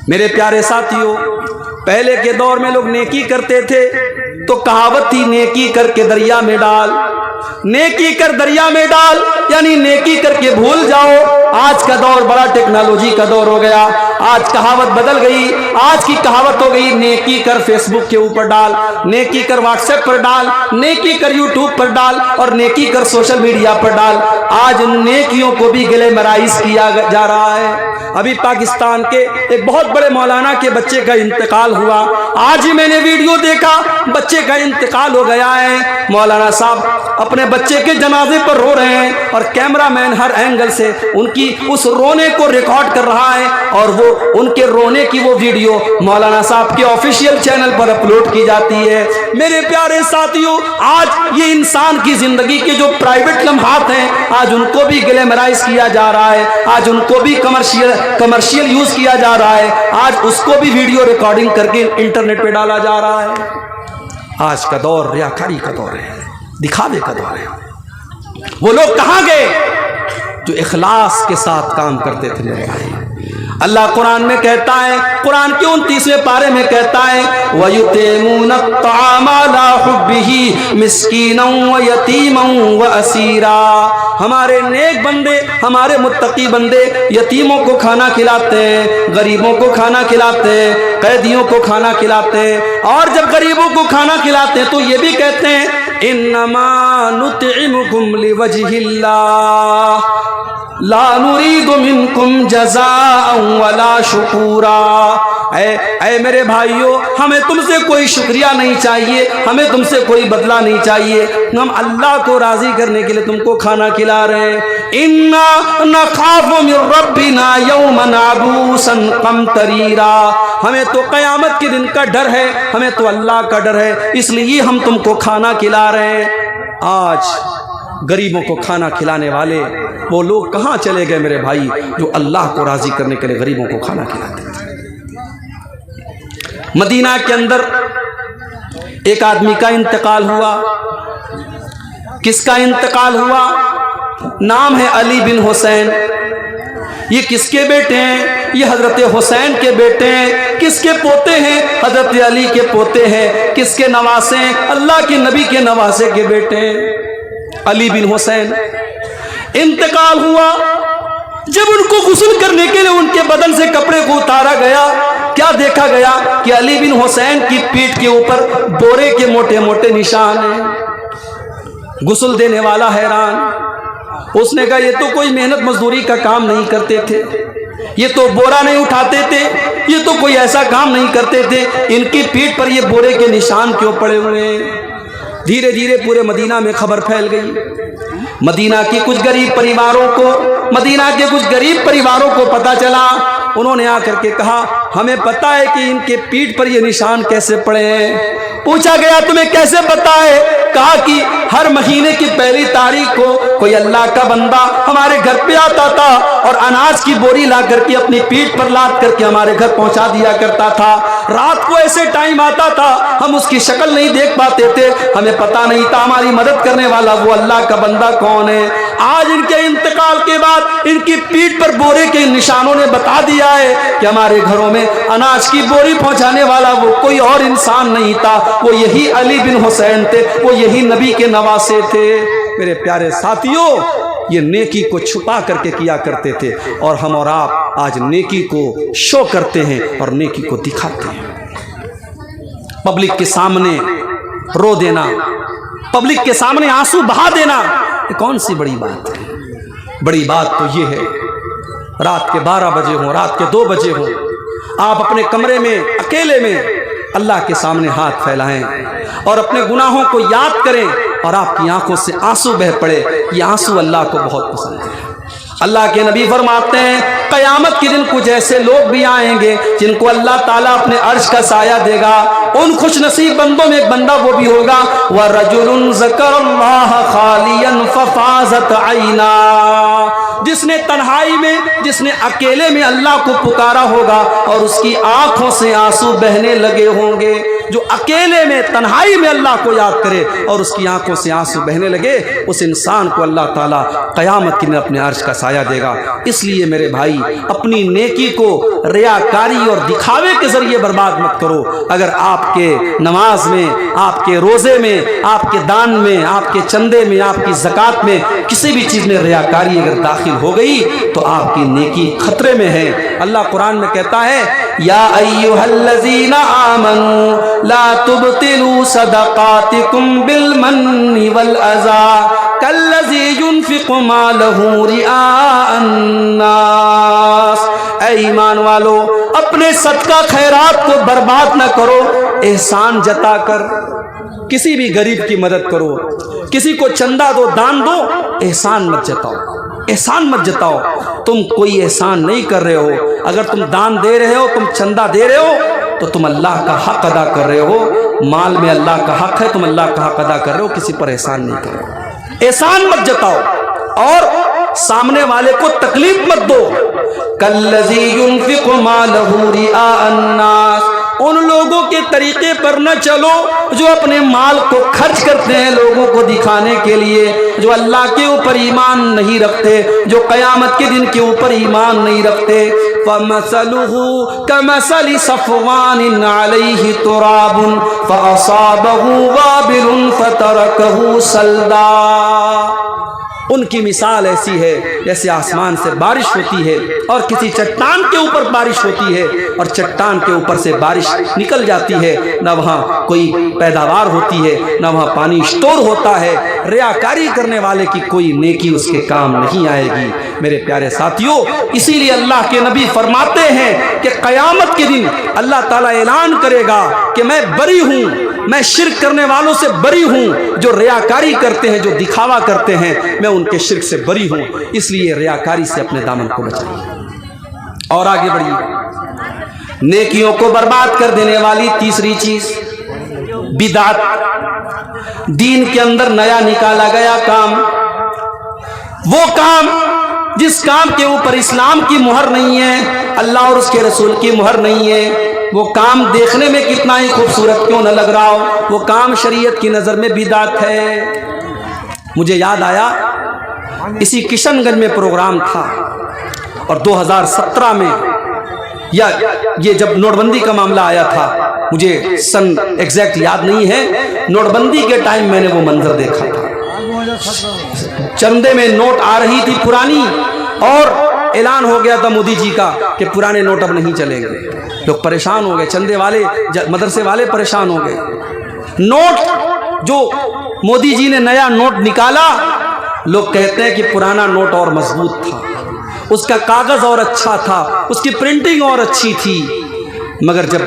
میرے پیارے ساتھیوں, پہلے کے دور میں لوگ نیکی کرتے تھے تو کہاوت تھی نیکی کر کے دریا میں ڈال, نیکی کر دریا میں ڈال, یعنی نیکی کر کے بھول جاؤ. آج کا دور بڑا ٹیکنالوجی کا دور ہو گیا. آج کہاوت بدل گئی. آج کی کہاوت ہو گئی نیکی کر فیس بک کے اوپر ڈال, نیکی کر واٹس ایپ پر ڈال, نیکی کر یوٹیوب پر ڈال, اور نیکی کر سوشل میڈیا پر ڈال. آج ان نیکیوں کو بھی گلیمرائز کیا جا رہا ہے. ابھی پاکستان کے ایک بہت بڑے مولانا کے بچے کا انتقال ہوا. آج ہی میں نے ویڈیو دیکھا, بچے کا انتقال ہو گیا ہے. مولانا صاحب اپنے بچے کے جنازے پر رو رہے ہیں, اور کیمرہ مین ہر اینگل سے ان کی اس رونے کو ریکارڈ کر رہا ہے, اور وہ ان کے رونے کی وہ ویڈیو مولانا صاحب کے آفیشیل چینل پر اپلوڈ کی جاتی ہے. میرے پیارے ساتھیوں, آج یہ انسان کی زندگی کے جو پرائیویٹ لمحات ہیں آج ان کو بھی گلیمرائز کیا جا رہا ہے, آج ان کو بھی کمرشیل یوز کیا جا رہا ہے, آج اس کو بھی ویڈیو ریکارڈنگ کر کے انٹرنیٹ پہ ڈالا جا رہا ہے. آج کا دور ریاکاری کا دور ہے, دکھاوے کا دور ہے. وہ لوگ کہاں گئے جو اخلاص کے ساتھ کام کرتے تھے میرے بھائی؟ اللہ قرآن میں کہتا ہے, قرآن کے 29ویں پارے میں کہتا ہے وَيُطْعِمُونَ الطَّعَامَ عَلَىٰ حُبِّهِ مِسْكِينًا وَيَتِيمًا وَأَسِيرًا. ہمارے نیک بندے, ہمارے متقی بندے یتیموں کو کھانا کھلاتے ہیں, غریبوں کو کھانا کھلاتے ہیں, قیدیوں کو کھانا کھلاتے ہیں. اور جب غریبوں کو کھانا کھلاتے ہیں تو یہ بھی کہتے ہیں انما نطعمکم لوجہ اللہ لا نريد منکم جزاء ولا شکورا. اے میرے بھائیوں, ہمیں تم سے کوئی شکریہ نہیں چاہیے, ہمیں تم سے کوئی بدلہ نہیں چاہیے, ہم اللہ کو راضی کرنے کے لیے تم کو کھانا کھلا رہے ہیں. انا نخاف من ربنا یوما عبوسا قمطریرا. ہمیں تو قیامت کے دن کا ڈر ہے, ہمیں تو اللہ کا ڈر ہے, اس لیے ہم تم کو کھانا کھلا رہے ہیں. آج غریبوں کو کھانا کھلانے والے وہ لوگ کہاں چلے گئے میرے بھائی جو اللہ کو راضی کرنے کے لیے غریبوں کو کھانا کھلاتے تھے؟ مدینہ کے اندر ایک آدمی کا انتقال ہوا. کس کا انتقال ہوا؟ نام ہے علی بن حسین. یہ کس کے بیٹے ہیں؟ یہ حضرت حسین کے بیٹے ہیں. کس کے پوتے ہیں؟ حضرت علی کے پوتے ہیں. کس کے نواسے ہیں؟ اللہ کے نبی کے نواسے کے بیٹے ہیں, علی بن حسین. انتقال ہوا. جب ان کو غسل کرنے کے لیے ان کے بدن سے کپڑے کو اتارا گیا, کیا دیکھا گیا کہ علی بن حسین کی پیٹھ کے اوپر بورے کے موٹے موٹے نشان ہیں. غسل دینے والا حیران. اس نے کہا یہ تو کوئی محنت مزدوری کا کام نہیں کرتے تھے, یہ تو بورا نہیں اٹھاتے تھے, یہ تو کوئی ایسا کام نہیں کرتے تھے، ان کی پیٹھ پر یہ بورے کے نشان کیوں پڑے ہوئے ہیں؟ دھیرے دھیرے پورے مدینہ میں خبر پھیل گئی۔ مدینہ کے کچھ غریب پریواروں کو پتہ چلا۔ انہوں نے آ کر کے کہا ہمیں پتہ ہے کہ ان کے پیٹھ پر یہ نشان کیسے پڑے ہیں۔ پوچھا گیا تمہیں کیسے پتہ ہے؟ کہا کہ ہر مہینے کی پہلی تاریخ کو کوئی اللہ کا بندہ ہمارے گھر پہ آتا تھا اور اناج کی بوری لا کر کے اپنی پیٹھ پر لاد کر کے ہمارے گھر پہنچا دیا کرتا تھا۔ رات کو ایسے ٹائم آتا تھا ہم اس کی شکل نہیں دیکھ پاتے تھے، ہمیں پتہ نہیں تھا ہماری مدد کرنے والا وہ اللہ کا بندہ کون ہے۔ آج ان کے انتقال کے بعد ان کی پیٹھ پر بورے کے نشانوں نے بتا دیا ہے کہ ہمارے گھروں میں اناج کی بوری پہنچانے والا وہ کوئی اور انسان نہیں تھا، وہ یہی علی بن حسین تھے، وہ یہی نبی کے نواسے تھے۔ میرے پیارے ساتھیوں، یہ نیکی کو چھپا کر کے کیا کرتے تھے، اور ہم اور آپ آج نیکی کو شو کرتے ہیں اور نیکی کو دکھاتے ہیں۔ پبلک کے سامنے رو دینا، پبلک کے سامنے آنسو بہا دینا، یہ کون سی بڑی بات ہے؟ بڑی بات تو یہ ہے رات کے 12 بجے ہوں، رات کے 2 بجے ہوں، آپ اپنے کمرے میں اکیلے میں اللہ کے سامنے ہاتھ پھیلائیں اور اپنے گناہوں کو یاد کریں، اور آپ کی آنکھوں سے آنسو بہ پڑے۔ یہ آنسو اللہ کو بہت پسند ہے۔ اللہ کے نبی فرماتے ہیں قیامت کے دن کچھ ایسے لوگ بھی آئیں گے جن کو اللہ تعالیٰ اپنے عرش کا سایہ دے گا۔ ان خوش نصیب بندوں میں ایک بندہ وہ بھی ہوگا وَرَجُلٌ ذَكَرَ اللَّهَ خَالِيًا فَفَاضَتْ عَيْنَاهُ، جس نے تنہائی میں، جس نے اکیلے میں اللہ کو پکارا ہوگا اور اس کی آنکھوں سے آنسو بہنے لگے ہوں گے۔ جو اکیلے میں تنہائی میں اللہ کو یاد کرے اور اس کی آنکھوں سے آنسو بہنے لگے، اس انسان کو اللہ تعالیٰ قیامت کے دن اپنے عرش کا سایہ دے گا۔ اس لیے میرے بھائی اپنی نیکی کو ریاکاری اور دکھاوے کے ذریعے برباد مت کرو۔ اگر آپ کے نماز میں، آپ کے روزے میں، آپ کے دان میں، آپ کے چندے میں، آپ کی زکوٰۃ میں کسی بھی چیز میں ریاکاری اگر داخل ہو گئی تو آپ کی نیکی خطرے میں ہے۔ اللہ قرآن میں کہتا ہے یا ایھا الذین آمنوا لا تبطلوا صدقاتکم بالمن والأذى کالذی ينفق مالہ رئاء الناس، اے ایمان والو اپنے صدقہ خیرات کو برباد نہ کرو، احسان جتا کر کسی بھی غریب کی مدد کرو، کسی کو چندہ دو، دان دو، احسان مت جتاؤ، احسان مت جتاؤ۔ تم کوئی احسان نہیں کر رہے ہو، اگر تم دان دے رہے ہو، تم چندہ دے رہے ہو تو تم اللہ کا حق ادا کر رہے ہو۔ مال میں اللہ کا حق ہے، تم اللہ کا حق ادا کر رہے ہو، کسی پر احسان نہیں کر رہے ہو۔ احسان مت جتاؤ اور سامنے والے کو تکلیف مت دو۔ کالذی ينفق مالہ رئاء الناس، ان لوگوں کے طریقے پر نہ چلو جو اپنے مال کو خرچ کرتے ہیں لوگوں کو دکھانے کے لیے، جو اللہ کے اوپر ایمان نہیں رکھتے، جو قیامت کے دن کے اوپر ایمان نہیں رکھتے۔ فَمَثَلُهُ كَمَثَلِ صَفْوَانٍ عَلَيْهِ تُرَابٌ فَأَصَابَهُ وَابِلٌ فَتَرَكَهُ صَلْدًا۔ ان کی مثال ایسی ہے جیسے آسمان سے بارش ہوتی ہے اور کسی چٹان کے اوپر بارش ہوتی ہے اور چٹان کے اوپر سے بارش نکل جاتی ہے، نہ وہاں کوئی پیداوار ہوتی ہے، نہ وہاں پانی اسٹور ہوتا ہے۔ ریاکاری کرنے والے کی کوئی نیکی اس کے کام نہیں آئے گی۔ میرے پیارے ساتھیوں، اسی لیے اللہ کے نبی فرماتے ہیں کہ قیامت کے دن اللہ تعالیٰ اعلان کرے گا کہ میں بری ہوں، میں شرک کرنے والوں سے بری ہوں، جو ریاکاری کرتے ہیں، جو دکھاوا کرتے ہیں، میں ان کے شرک سے بری ہوں۔ اس لیے ریاکاری سے اپنے دامن کو بچائیے اور آگے بڑھیے۔ نیکیوں کو برباد کر دینے والی تیسری چیز بدعت، دین کے اندر نیا نکالا گیا کام، وہ کام جس کام کے اوپر اسلام کی مہر نہیں ہے، اللہ اور اس کے رسول کی مہر نہیں ہے، وہ کام دیکھنے میں کتنا ہی خوبصورت کیوں نہ لگ رہا ہو، وہ کام شریعت کی نظر میں بدعت ہے۔ مجھے یاد آیا اسی کشن گنج میں پروگرام تھا اور 2017 میں یا یہ جب نوٹ بندی کا معاملہ آیا تھا، مجھے سن ایگزیکٹ یاد نہیں ہے، نوٹ بندی کے ٹائم میں نے وہ منظر دیکھا تھا۔ چندے میں نوٹ آ رہی تھی پرانی اور اعلان ہو گیا تھا مودی جی کا کہ پرانے نوٹ اب نہیں چلیں گے۔ لوگ پریشان ہو گئے، چندے والے، مدرسے والے پریشان ہو گئے۔ نوٹ جو مودی جی نے نیا نوٹ نکالا، لوگ کہتے ہیں کہ پرانا نوٹ اور مضبوط تھا، اس کا کاغذ اور اچھا تھا، اس کی پرنٹنگ اور اچھی تھی، مگر جب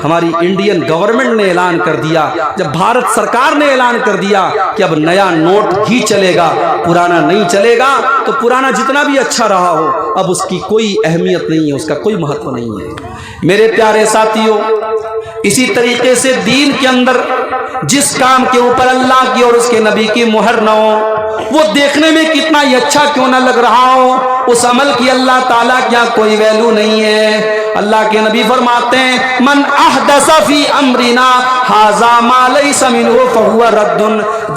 ہماری انڈین گورنمنٹ نے اعلان کر دیا، جب بھارت سرکار نے اعلان کر دیا کہ اب نیا نوٹ ہی چلے گا، پرانا نہیں چلے گا، تو پرانا جتنا بھی اچھا رہا ہو اب اس کی کوئی اہمیت نہیں ہے، اس کا کوئی مہتو نہیں ہے۔ میرے پیارے ساتھیوں، اسی طریقے سے دین کے اندر جس کام کے اوپر اللہ کی اور اس کے نبی کی مہر نہ ہو، وہ دیکھنے میں کتنا ہی اچھا کیوں نہ لگ رہا ہو، اس عمل کی اللہ تعالیٰ کیا کوئی ویلیو نہیں ہے۔ اللہ کے نبی فرماتے ہیں من احدث فی امرنا ھذا ما لیس منہ فہو رد،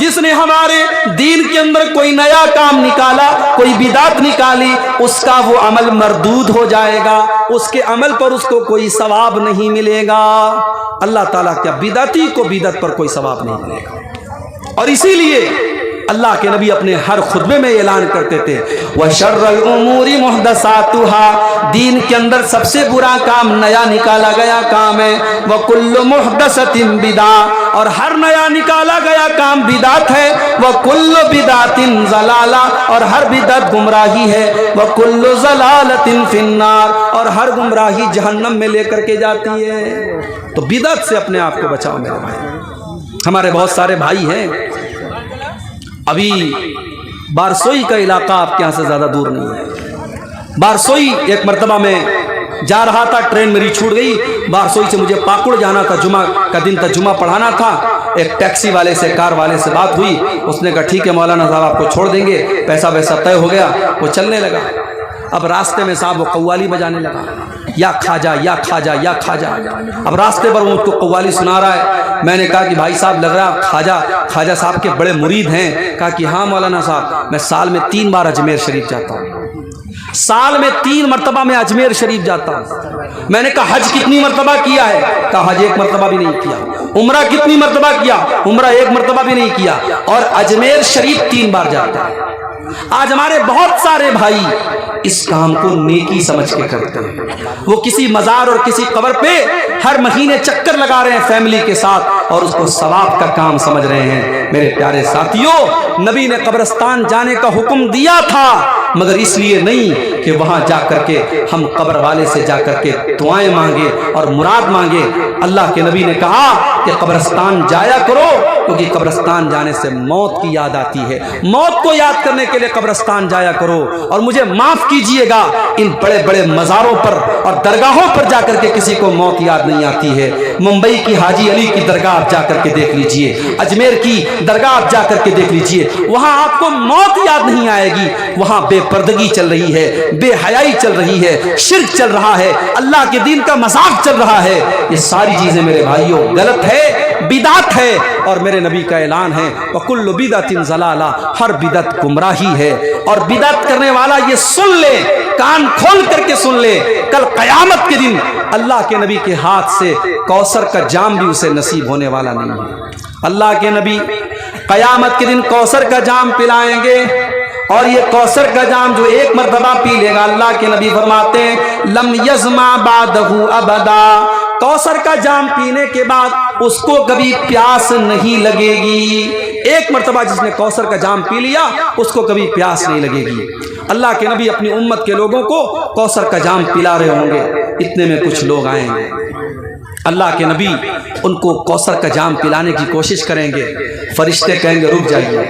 جس نے ہمارے دین کے اندر کوئی نیا کام نکالا، کوئی بدعت نکالی، اس کا وہ عمل مردود ہو جائے گا، اس کے عمل پر اس کو کوئی ثواب نہیں ملے گا۔ اللہ تعالیٰ کیا بدعتی کو بدعت پر کوئی ثواب نہیں ملے گا۔ اور اسی لیے اللہ کے نبی اپنے ہر خطبے میں اعلان کرتے تھے وَشَرَّ الْأُمُورِ مُحْدَثَاتُهَا، دین کے اندر سب سے برا کام نیا نکالا گیا کام ہے، وَكُلُّ مُحْدَثَةٍ بِدْعَةٍ، اور ہر نیا نکالا گیا کام بدعت ہے، وَكُلُّ بِدْعَةٍ ضَلَالَةٍ، اور ہر بدعت گمراہی ہے، وَكُلُّ ضَلَالَةٍ فِي النَّارِ، اور ہر گمراہی جہنم میں لے کر کے جاتی ہے۔ تو بدعت سے اپنے آپ کو بچاؤ میرے بھائی۔ ہمارے بہت سارے بھائی ہیں، ابھی بارسوئی کا علاقہ آپ کے یہاں سے زیادہ دور نہیں ہے۔ بارسوئی ایک مرتبہ میں جا رہا تھا، ٹرین میری چھوٹ گئی، بارسوئی سے مجھے پاکڑ جانا تھا، جمعہ کا دن تھا، جمعہ پڑھانا تھا۔ ایک ٹیکسی والے سے، کار والے سے بات ہوئی، اس نے کہا ٹھیک ہے مولانا صاحب آپ کو چھوڑ دیں گے، پیسہ ویسا طے ہو گیا، وہ چلنے لگا۔ اب راستے میں صاحب وہ قوالی بجانے لگا، یا خواجہ یا خواجہ یا خواجہ۔ اب راستے پر وہ مجھ کو قوالی سنا رہا ہے۔ میں نے کہا کہ بھائی صاحب لگ رہا ہے خواجہ صاحب کے بڑے مرید ہیں۔ کہا کہ ہاں مولانا صاحب، میں سال میں 3 بار اجمیر شریف جاتا ہوں، سال میں 3 مرتبہ میں اجمیر شریف جاتا ہوں۔ میں نے کہا حج کتنی مرتبہ کیا ہے؟ کہا حج 1 مرتبہ بھی نہیں کیا۔ عمرہ کتنی مرتبہ کیا؟ عمرہ 1 مرتبہ بھی نہیں کیا، اور اجمیر شریف 3 بار جاتا ہے۔ آج ہمارے بہت سارے بھائی اس کام کو نیکی سمجھ کے کرتے ہیں، وہ کسی مزار اور کسی قبر پہ ہر مہینے چکر لگا رہے ہیں فیملی کے ساتھ، اور اس کو ثواب کا کام سمجھ رہے ہیں۔ میرے پیارے ساتھیوں، نبی نے قبرستان جانے کا حکم دیا تھا، مگر اس لیے نہیں کہ وہاں جا کر کے ہم قبر والے سے جا کر کے دعائیں مانگے اور مراد مانگے۔ اللہ کے نبی نے کہا کہ قبرستان جایا کرو، کیونکہ قبرستان جانے سے موت کی یاد آتی ہے، موت کو یاد کرنے کے لیے قبرستان جایا کرو۔ اور مجھے معاف کیجئے گا، ان بڑے بڑے مزاروں پر اور درگاہوں پر جا کر کے کسی کو موت یاد نہیں آتی ہے۔ ممبئی کی حاجی علی کی درگاہ آپ جا کر کے دیکھ لیجئے، اجمیر کی درگاہ آپ جا کر کے دیکھ لیجئے، وہاں آپ کو موت یاد نہیں آئے گی۔ وہاں بے پردگی چل رہی ہے، بے حیائی چل رہی ہے، شرک چل رہا ہے، اللہ کے دین کا مذاق چل رہا ہے۔ یہ ساری چیزیں میرے بھائیوں غلط ہے، بدعت ہے، اور میرے نبی کا اعلان ہے وَكُلُّ بِدْعَةٍ ضَلَالَةٍ، ہر بدعت گمراہی ہے۔ اور بدعت کرنے والا یہ سن لے، کان کھول کر کے سن لے، کل قیامت کے دن اللہ کے نبی کے ہاتھ سے کوثر کا جام بھی اسے نصیب ہونے والا نہیں ہے۔ اللہ کے نبی قیامت کے دن کوثر کا جام پلائیں گے، اور یہ کوثر کا جام جو 1 مرتبہ پی لے گا، اللہ کے نبی فرماتے ہیں لم یظمأ بعدہ ابدا، کوثر کا جام پینے کے بعد اس کو کبھی پیاس نہیں لگے گی۔ 1 مرتبہ جس نے کوثر کا جام پی لیا اس کو کبھی پیاس نہیں لگے گی۔ اللہ کے نبی اپنی امت کے لوگوں کو کوثر کا جام پلا رہے ہوں گے، اتنے میں کچھ لوگ آئیں گے، اللہ کے نبی ان کو کوثر کا جام پلانے کی کوشش کریں گے، فرشتے کہیں گے رک جائیے،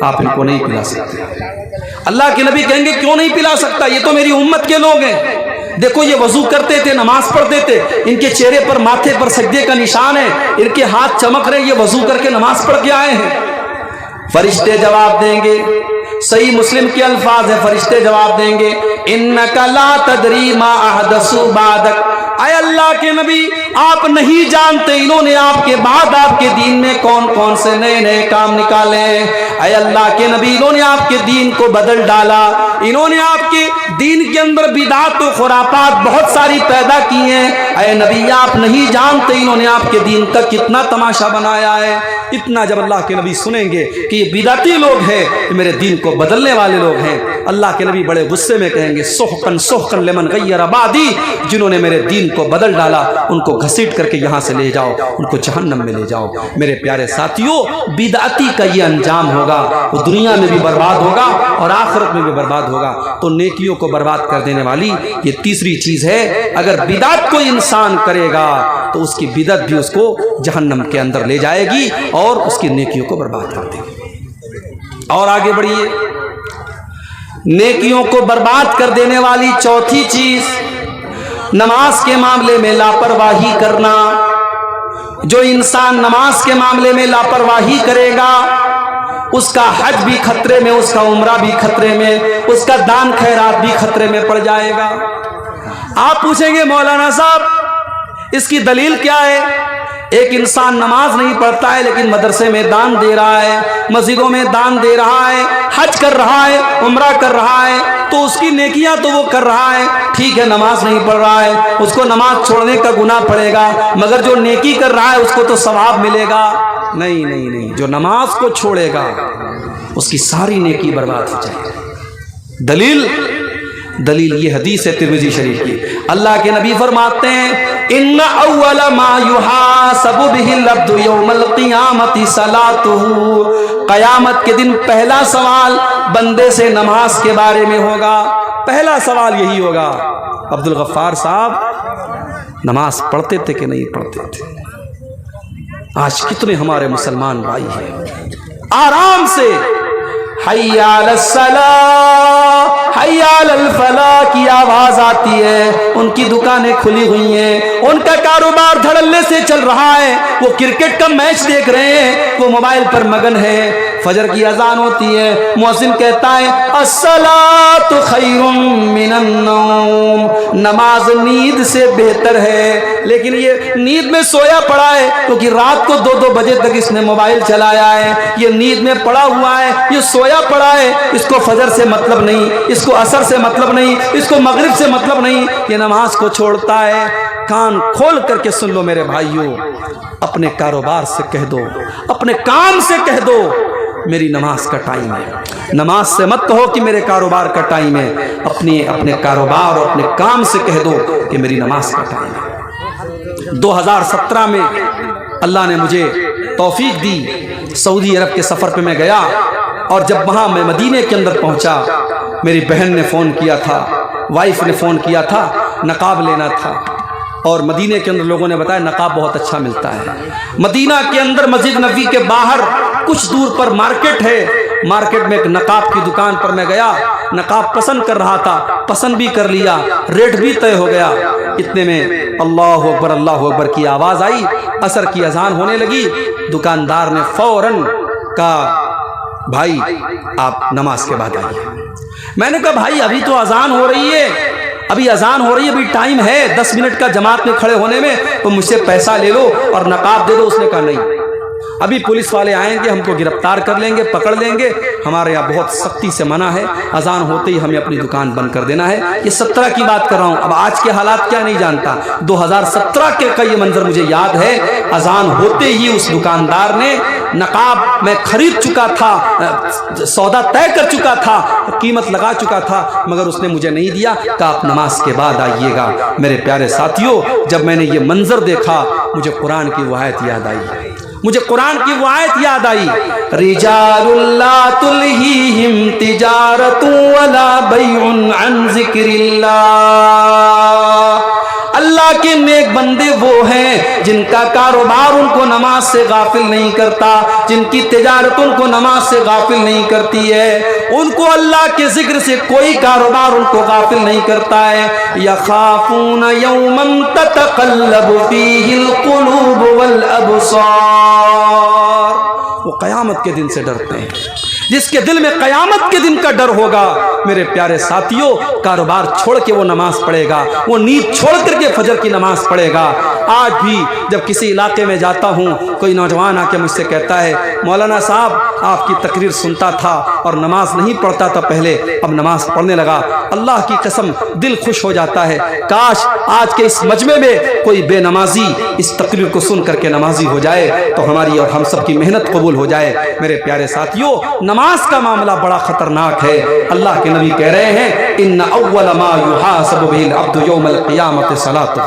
آپ ان کو نہیں پلا سکتے۔ اللہ کے نبی کہیں گے کیوں نہیں پلا سکتا، یہ تو میری امت کے لوگ ہیں، دیکھو یہ وضو کرتے تھے، نماز پڑھتے تھے، ان کے چہرے پر ماتھے پر سجدے کا نشان ہے، ان کے ہاتھ چمک رہے، یہ وضو کر کے نماز پڑھ کے آئے ہیں۔ فرشتے جواب دیں گے، صحیح مسلم کے الفاظ ہیں، فرشتے جواب دیں گے انک لا تدری ما احدثوا بعدک، اے اللہ کے نبی آپ نہیں جانتے انہوں نے آپ کے بعد آپ کے دین میں کون کون سے نئے نئے کام نکالے ہیں۔ اے اللہ کے نبی انہوں نے آپ کے دین کو بدل ڈالا، انہوں نے آپ کے دین کے اندر بدعات و خرافات بہت ساری پیدا کی ہیں۔ اے نبی آپ نہیں جانتے انہوں نے آپ کے دین کا کتنا تماشا بنایا ہے۔ اتنا جب اللہ کے نبی سنیں گے کہ یہ بدعتی لوگ ہیں، یہ میرے دین کو بدلنے والے لوگ ہیں، اللہ کے نبی بڑے غصے میں کہیں گے سحقن سحقن لمن غیر بعدی، جنہوں نے میرے دین کو بدل ڈالا ان کو گھسیٹ کر کے یہاں سے لے جاؤ، ان کو جہنم میں لے جاؤ۔ میرے پیارے ساتھیوں، بدعتی کا یہ انجام ہوگا، وہ دنیا میں بھی برباد ہوگا اور آخرت میں بھی برباد ہوگا۔ تو نیکیوں کو برباد کر دینے والی یہ تیسری چیز ہے۔ اگر بدعت کوئی انسان انسان کرے گا تو اس کی بدعت بھی اس کو جہنم کے اندر لے جائے گی اور اس کی نیکیوں کو برباد کر دے گی۔ اور آگے بڑھیے، نیکیوں کو برباد کر دینے والی چوتھی چیز نماز کے معاملے میں لاپرواہی کرنا۔ جو انسان نماز کے معاملے میں لاپرواہی کرے گا اس کا حج بھی خطرے میں، اس کا عمرہ بھی خطرے میں، اس کا دان خیرات بھی خطرے میں پڑ جائے گا۔ آپ پوچھیں گے مولانا صاحب اس کی دلیل کیا ہے؟ ایک انسان نماز نہیں پڑھتا ہے لیکن مدرسے میں دان دے رہا ہے، مسجدوں میں دان دے رہا ہے، حج کر رہا ہے، عمرہ کر رہا ہے، تو اس کی نیکیاں تو وہ کر رہا ہے، ٹھیک ہے نماز نہیں پڑھ رہا ہے، اس کو نماز چھوڑنے کا گناہ پڑے گا، مگر جو نیکی کر رہا ہے اس کو تو ثواب ملے گا۔ نہیں نہیں نہیں، جو نماز کو چھوڑے گا اس کی ساری نیکی برباد ہو جائے گی۔ دلیل یہ حدیث ہے ترمذی شریف کی، اللہ کے نبی فرماتے ہیں ان اول ما یحاسب به العبد یوم القیامت صلاته، قیامت کے دن پہلا سوال بندے سے نماز کے بارے میں ہوگا، پہلا سوال یہی ہوگا عبد الغفار صاحب نماز پڑھتے تھے کہ نہیں پڑھتے تھے؟ آج کتنے ہمارے مسلمان بھائی ہیں آرام سے حی علی الصلاۃ حی علی الفلاح کی آواز آتی ہے، ان کی دکانیں کھلی ہوئی ہیں، ان کا کاروبار دھڑلے سے چل رہا ہے، وہ کرکٹ کا میچ دیکھ رہے ہیں، وہ موبائل پر مگن ہے، فجر کی اذان ہوتی ہے، مؤذن کہتا ہے الصلاۃ خیر من النوم، نماز نیند سے بہتر ہے، لیکن یہ نیند میں سویا پڑا ہے کیونکہ رات کو 2 بجے تک اس نے موبائل چلایا ہے، یہ نیند میں پڑا ہوا ہے، یہ سویا پڑا ہے، اس کو فجر سے مطلب نہیں، اس کو عصر سے مطلب نہیں، اس کو مغرب سے مطلب نہیں، یہ نماز کو چھوڑتا ہے۔ کان کھول کر کے سن لو میرے بھائیوں، اپنے کاروبار سے کہہ دو، اپنے کام سے کہہ دو میری نماز کا ٹائم ہے۔ نماز سے مت کہو کہ میرے کاروبار کا ٹائم ہے، اپنے کاروبار اور اپنے کام سے کہہ دو کہ میری نماز کا ٹائم ہے۔ 2017 میں اللہ نے مجھے توفیق دی، سعودی عرب کے سفر پہ میں گیا، اور جب وہاں میں مدینے کے اندر پہنچا میری بہن نے فون کیا تھا، وائف نے فون کیا تھا، نقاب لینا تھا، اور مدینے کے اندر لوگوں نے بتایا نقاب بہت اچھا ملتا ہے۔ مدینہ کے اندر مسجد نبوی کے باہر کچھ دور پر مارکیٹ ہے، مارکیٹ میں ایک نقاب کی دکان پر میں گیا، نقاب پسند کر رہا تھا، پسند بھی کر لیا، ریٹ بھی طے ہو گیا۔ اتنے میں اللہ اکبر کی آواز آئی، عصر کی اذان ہونے لگی، دکاندار نے فوراً کہا بھائی آپ نماز کے بعد آئیے۔ میں نے کہا بھائی ابھی تو اذان ہو رہی ہے، ابھی اذان ہو رہی ہے، ابھی ٹائم ہے 10 منٹ کا جماعت میں کھڑے ہونے میں، تو مجھ سے پیسہ لے لو اور نقاب دے دو۔ اس نے کہا نہیں، ابھی پولیس والے آئیں گے، ہم کو گرفتار کر لیں گے، پکڑ لیں گے، ہمارے یہاں بہت سختی سے منع ہے، اذان ہوتے ہی ہمیں اپنی دکان بند کر دینا ہے۔ یہ 17 کی بات کر رہا ہوں، اب آج کے حالات کیا نہیں جانتا، 2017 کا یہ منظر مجھے یاد ہے، اذان ہوتے ہی اس دکاندار نے نقاب میں خرید چکا تھا، سودا طے کر چکا تھا، قیمت لگا چکا تھا، مگر اس نے مجھے نہیں دیا، کہا آپ نماز کے بعد آئیے گا۔ میرے پیارے ساتھیوں، جب میں نے یہ منظر دیکھا مجھے قرآن کی وہ آیت یاد آئی، مجھے قرآن کی وہ آیت یاد آئی، رجال لا تلہیہم تجارت ولا بیع عن ذکر اللہ، اللہ کے نیک بندے وہ ہیں جن کا کاروبار ان کو نماز سے غافل نہیں کرتا، جن کی تجارت ان کو نماز سے غافل نہیں کرتی ہے، ان کو اللہ کے ذکر سے کوئی کاروبار ان کو غافل نہیں کرتا ہے۔ یخافون یوما تتقلب فیہ القلوب والابصار، وہ قیامت کے دن سے ڈرتے ہیں، جس کے دل میں قیامت کے دن کا ڈر ہوگا میرے پیارے ساتھیوں، کاروبار چھوڑ کے وہ نماز پڑھے گا، وہ نیند چھوڑ کر کے فجر کی نماز پڑھے گا۔ آج بھی جب کسی علاقے میں جاتا ہوں، کوئی نوجوان آ کے مجھ سے کہتا ہے مولانا صاحب آپ کی تقریر سنتا تھا اور نماز نہیں پڑھتا تھا پہلے، اب نماز پڑھنے لگا، اللہ کی قسم دل خوش ہو جاتا ہے، کاش آج کے اس مجمع میں کوئی بے نمازی اس تقریر کو سن کر کے نمازی ہو جائے تو ہماری اور ہم سب کی محنت قبول ہو جائے۔ میرے پیارے ساتھیوں، نماز کا معاملہ بڑا خطرناک ہے، اللہ کے نبی کہہ رہے ہیں ان اول ما یحاسب به العبد یوم القیامت صلاته،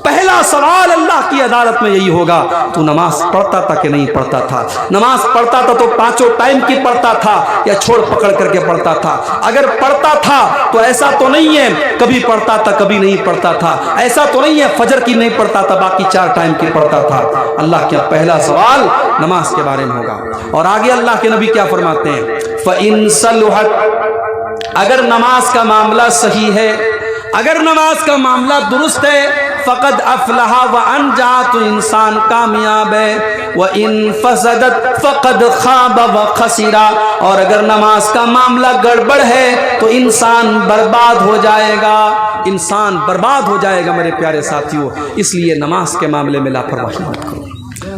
پہلا سوال اللہ کی عدالت میں یہی ہوگا تو نماز پڑھتا تھا کہ نہیں پڑھتا تھا، نماز پڑھتا تھا تو 5 ٹائم کی پڑھتا تھا یا چھوڑ پکڑ کر کے پڑھتا تھا. اگر پڑھتا تھا تو ایسا تو نہیں ہے کبھی پڑھتا تھا کبھی نہیں پڑھتا تھا, ایسا تو نہیں ہے فجر کی نہیں پڑھتا تھا باقی 4 ٹائم کی پڑھتا تھا. اللہ کا پہلا سوال نماز کے بارے میں ہوگا. اور آگے اللہ کے نبی کیا فرماتے ہیں, فَإِن صَلُحَتْ, اگر نماز کا معاملہ صحیح ہے, اگر نماز کا معاملہ درست ہے, فقد افلح وانجا, تو انسان کامیاب ہے. وَإِن فَسَدَتْ فَقَدْ خَابَ وَخَسِرَ, اور اگر نماز کا معاملہ گڑبڑ ہے تو انسان برباد ہو جائے گا, انسان برباد ہو جائے گا میرے پیارے ساتھیوں. اس لیے نماز کے معاملے میں لاپرواہی مت کرو,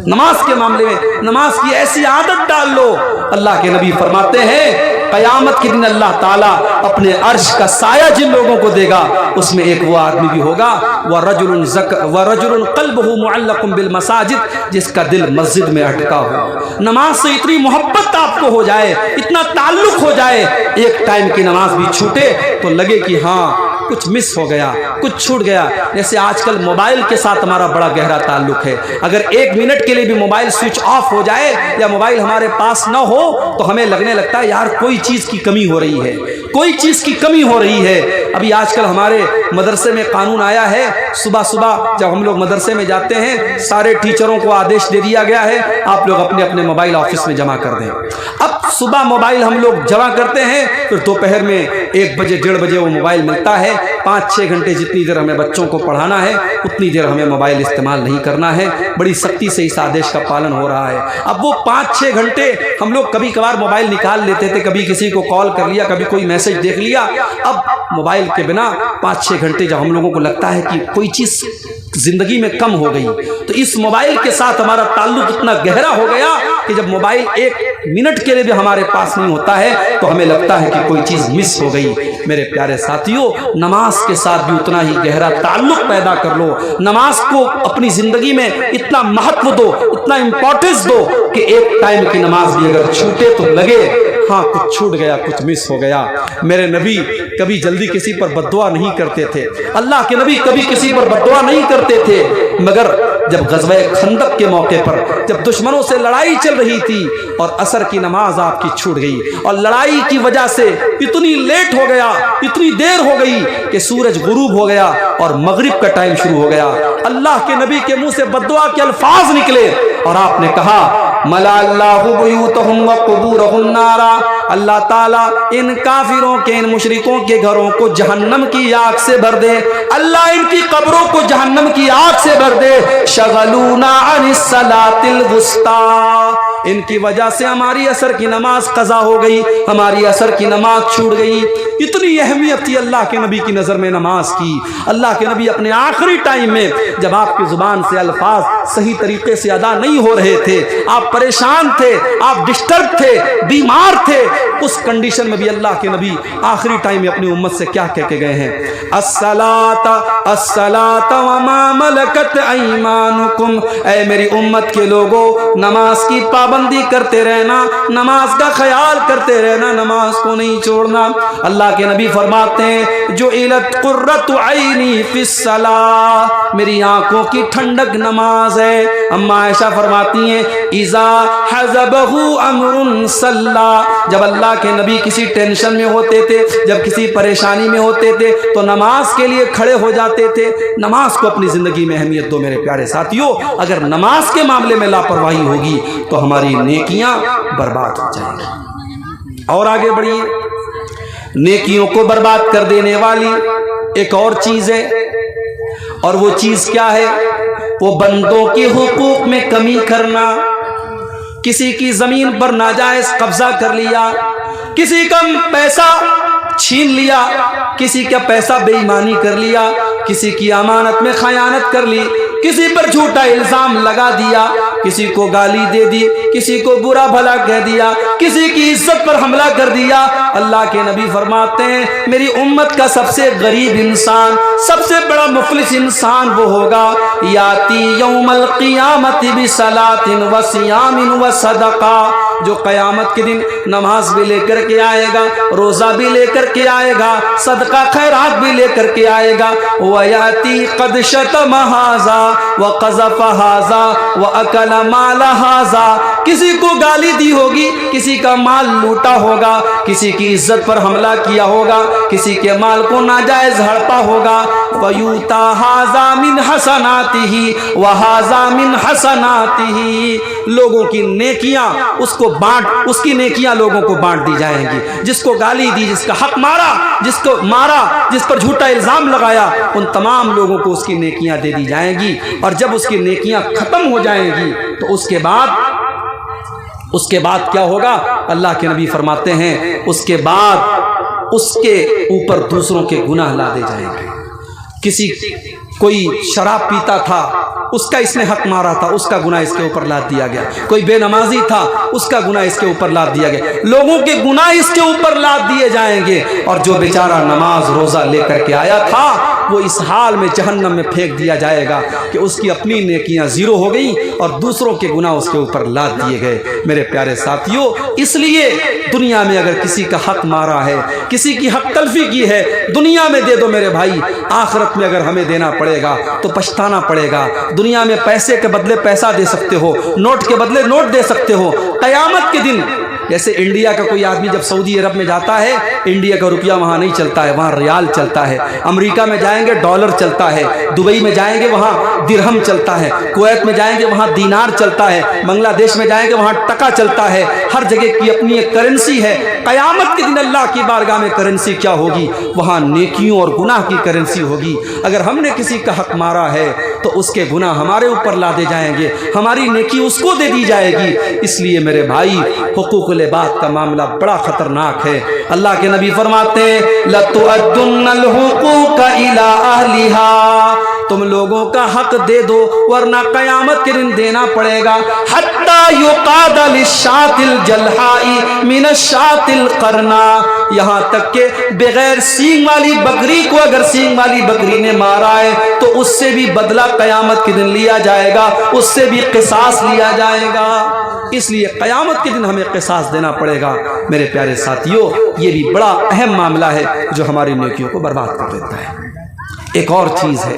نماز کے معاملے میں نماز کی ایسی عادت ڈال لو. اللہ کے نبی فرماتے ہیں قیامت کے دن اللہ تعالیٰ اپنے عرش کا سایہ جن لوگوں کو دے گا اس میں ایک وہ آدمی بھی ہوگا وَرَجُلٌ قَلْبُهُ مُعَلَّقٌ بِالْمَسَاجِدِ, جس کا دل مسجد میں اٹکا ہو. نماز سے اتنی محبت آپ کو ہو جائے, اتنا تعلق ہو جائے, ایک ٹائم کی نماز بھی چھوٹے تو لگے کہ ہاں کچھ مس ہو گیا, کچھ چھوٹ گیا. جیسے آج کل موبائل کے ساتھ ہمارا بڑا گہرا تعلق ہے. اگر 1 منٹ کے لیے بھی موبائل سوئچ آف ہو جائے یا موبائل ہمارے پاس نہ ہو تو ہمیں لگنے لگتا ہے یار کوئی چیز کی کمی ہو رہی ہے, کوئی چیز کی کمی ہو رہی ہے. ابھی آج کل ہمارے مدرسے میں قانون آیا ہے, صبح صبح جب ہم لوگ مدرسے میں جاتے ہیں سارے ٹیچروں کو آدیش دے دیا گیا ہے آپ لوگ اپنے اپنے موبائل آفس میں جمع کر دیں. اب صبح موبائل ہم لوگ جمع کرتے ہیں, پھر دوپہر میں 1 بجے 1:30 بجے وہ موبائل ملتا ہے. 5-6 گھنٹے جتنی دیر ہمیں بچوں کو پڑھانا ہے اتنی دیر ہمیں موبائل استعمال نہیں کرنا ہے. بڑی سختی سے اس آدیش کا پالن ہو رہا ہے. اب وہ 5-6 گھنٹے ہم لوگ کبھی کبھار موبائل نکال لیتے تھے, کبھی کسی کو کال کر لیا, کبھی کوئی میسج دیکھ لیا. اب موبائل کے بنا 5-6 گھنٹے جب ہم لوگوں کو لگتا ہے کہ کوئی چیز زندگی میں کم ہو گئی, تو اس موبائل کے ساتھ ہمارا تعلق اتنا گہرا ہو گیا کہ جب موبائل 1 منٹ کے لیے بھی ہمارے پاس نہیں ہوتا ہے تو ہمیں لگتا ہے کہ کوئی چیز مس ہو گئی. میرے پیارے ساتھیوں, نماز کے ساتھ بھی اتنا ہی گہرا تعلق پیدا کر لو. نماز کو اپنی زندگی میں اتنا مہتو دو, اتنا امپورٹنس دو کہ ایک ٹائم کی نماز بھی اگر چھوٹے تو لگے ہاں کچھ چھوٹ گیا, کچھ مس ہو گیا. میرے نبی کبھی جلدی کسی پر بددعا نہیں کرتے تھے, اللہ کے نبی کبھی کسی پر بددعا نہیں کرتے تھے, مگر جب غزوہ خندق کے موقع پر جب دشمنوں سے لڑائی چل رہی تھی اور عصر کی نماز آپ کی چھوٹ گئی اور لڑائی کی وجہ سے اتنی لیٹ ہو گیا, اتنی دیر ہو گئی کہ سورج غروب ہو گیا اور مغرب کا ٹائم شروع ہو گیا. اللہ کے نبی کے منہ سے بددعا کے الفاظ نکلے اور آپ نے کہا ملا اللہ بیوتہم وقبورہم نارا, اللہ تعالیٰ ان کافروں کے ان مشرکوں کے گھروں کو جہنم کی آگ سے بھر دے, اللہ ان کی قبروں کو جہنم کی آگ سے بھر دے. شغلونا عن الصلاۃ الوسطیٰ, ان کی وجہ سے ہماری عصر کی نماز قضا ہو گئی, ہماری عصر کی نماز چھوٹ گئی. اتنی اہمیت تھی اللہ کے نبی کی نظر میں نماز کی. اللہ کے نبی اپنے آخری ٹائم میں جب آپ کی زبان سے الفاظ صحیح طریقے سے ادا نہیں ہو رہے تھے, آپ پریشان تھے, آپ ڈسٹرب تھے, بیمار تھے, اس کنڈیشن میں بھی اللہ کے نبی آخری ٹائم میں اپنی امت سے کیا کہہ کے گئے ہیں, الصلاۃ الصلاۃ وما ملکت ایمانکم, اے میری امت کے لوگوں نماز کی پابندی کرتے رہنا, نماز کا خیال کرتے رہنا, نماز کو نہیں چھوڑنا. اللہ کے نبی فرماتے ہیں جعلت قرۃ عینی فی الصلاۃ, میری آنکھوں کی ٹھنڈک نماز ہے. اما عائشہ فرماتی ہیں اذا حزبہ امر صلی, جب اللہ کے نبی کسی ٹینشن میں ہوتے تھے, جب کسی پریشانی میں ہوتے تھے تو نماز کے لیے کھڑے ہو جاتے تھے. نماز کو اپنی زندگی میں اہمیت دو میرے پیارے ساتھیوں. اگر نماز کے معاملے میں لاپرواہی ہوگی تو ہماری نیکیاں برباد ہو جائیں گی. اور آگے بڑھیے, نیکیوں کو برباد کر دینے والی ایک اور چیز ہے, اور وہ چیز کیا ہے, وہ بندوں کے حقوق میں کمی کرنا. کسی کی زمین پر ناجائز قبضہ کر لیا, کسی کا پیسہ چھین لیا, کسی کا پیسہ بے ایمانی کر لیا, کسی کی امانت میں خیانت کر لی, کسی پر جھوٹا الزام لگا دیا, کسی کو گالی دے دی, کسی کو برا بھلا کہہ دیا, کسی کی عزت پر حملہ کر دیا. اللہ کے نبی فرماتے ہیں میری امت کا سب سے غریب انسان, سب سے بڑا مفلس انسان وہ ہوگا یاتی یوم القیامت بصلاۃ وصیام وصدقہ, جو قیامت کے دن نماز بھی لے کر کے آئے گا, روزہ بھی لے کر کے آئے گا, صدقہ خیرات بھی لے کر کے آئے گا. وَيَأْتِي قَدْ شَتَمَ هَذَا وَقَذَفَ هَذَا وَأَكَلَ مَالَ هَذَا, کسی کو گالی دی ہوگی، کسی کا مال لوٹا ہوگا، کسی کی عزت پر حملہ کیا ہوگا، کسی کے مال کو ناجائز ہڑپا ہوگا، وَيُؤْتَى هَذَا مِنْ حَسَنَاتِهِ وَهَذَا مِنْ حَسَنَاتِهِ، لوگوں کی نیکیاں اس کو بانٹ، اس کی نیکیاں لوگوں کو بانٹ دی جائیں گی۔ جس کو گالی دی، جس کا حق مارا، جس کو مارا، جس پر جھوٹا الزام لگایا، ان تمام لوگوں کو اس کی نیکیاں دے دی جائیں گی۔ اور جب اس کی نیکیاں ختم ہو جائیں گی تو اس کے بعد کیا ہوگا؟ اللہ کے نبی فرماتے ہیں اس کے بعد اس کے اوپر دوسروں کے گناہ لادے جائیں گے۔ کوئی شراب پیتا تھا، اس کا اس نے حق مارا تھا، اس کا گناہ اس کے اوپر لاد دیا گیا۔ کوئی بے نمازی تھا، اس کا گناہ اس کے اوپر لاد دیا گیا۔ لوگوں کے گناہ اس کے اوپر لاد دیے جائیں گے، اور جو بیچارہ نماز روزہ لے کر کے آیا تھا وہ اس حال میں جہنم میں پھینک دیا جائے گا کہ اس کی اپنی نیکیاں زیرو ہو گئیں اور دوسروں کے گناہ اس کے اوپر لاد دیے گئے۔ میرے پیارے ساتھیوں، اس لیے دنیا میں اگر کسی کا حق مارا ہے، کسی کی حق تلفی کی ہے، دنیا میں دے دو میرے بھائی، آخرت میں اگر ہمیں دینا پڑے گا تو پچھتانا پڑے گا۔ دنیا میں پیسے کے بدلے پیسہ دے سکتے ہو، نوٹ کے بدلے نوٹ دے سکتے ہو، قیامت کے دن جیسے انڈیا کا کوئی آدمی جب سعودی عرب میں جاتا ہے، انڈیا کا روپیہ وہاں نہیں چلتا ہے، وہاں ریال چلتا ہے۔ امریکہ میں جائیں گے ڈالر چلتا ہے، دبئی میں جائیں گے وہاں درہم چلتا ہے، کویت میں جائیں گے وہاں دینار چلتا ہے، بنگلہ دیش میں جائیں گے وہاں ٹکا چلتا ہے۔ ہر جگہ کی اپنی ایک کرنسی ہے۔ قیامت کے دن اللہ کی بارگاہ میں کرنسی کیا ہوگی؟ وہاں نیکیوں اور گناہ کی کرنسی ہوگی۔ اگر ہم نے کسی کا حق مارا ہے تو اس کے گناہ ہمارے اوپر لادے جائیں گے، ہماری نیکی اس کو دے دی جائے گی۔ اس لیے میرے بھائی، حقوق العباد کا معاملہ بڑا خطرناک ہے۔ اللہ کے نبی فرماتے ہیں لَتُؤَدُّنَّ الْحُقُوقَ إِلَىٰ أَهْلِهَا، تم لوگوں کا حق دے دو ورنہ قیامت کے دن دینا پڑے گا۔ حَتَّى يُقَادَ لِلشَّاةِ الْجَلْحَاءِ مِنَ الشَّاةِ الْقَرْنَاءِ، یہاں تک کہ بغیر سینگ والی بکری کو اگر سینگ والی بکری نے مارا ہے تو اس سے بھی بدلہ قیامت کے دن لیا جائے گا، اس سے بھی قصاص لیا جائے گا۔ اس لیے قیامت کے دن ہمیں قصاص دینا پڑے گا۔ میرے پیارے ساتھیوں، یہ بھی بڑا اہم معاملہ ہے جو ہماری نیکیوں کو برباد کر دیتا ہے۔ ایک اور چیز ہے،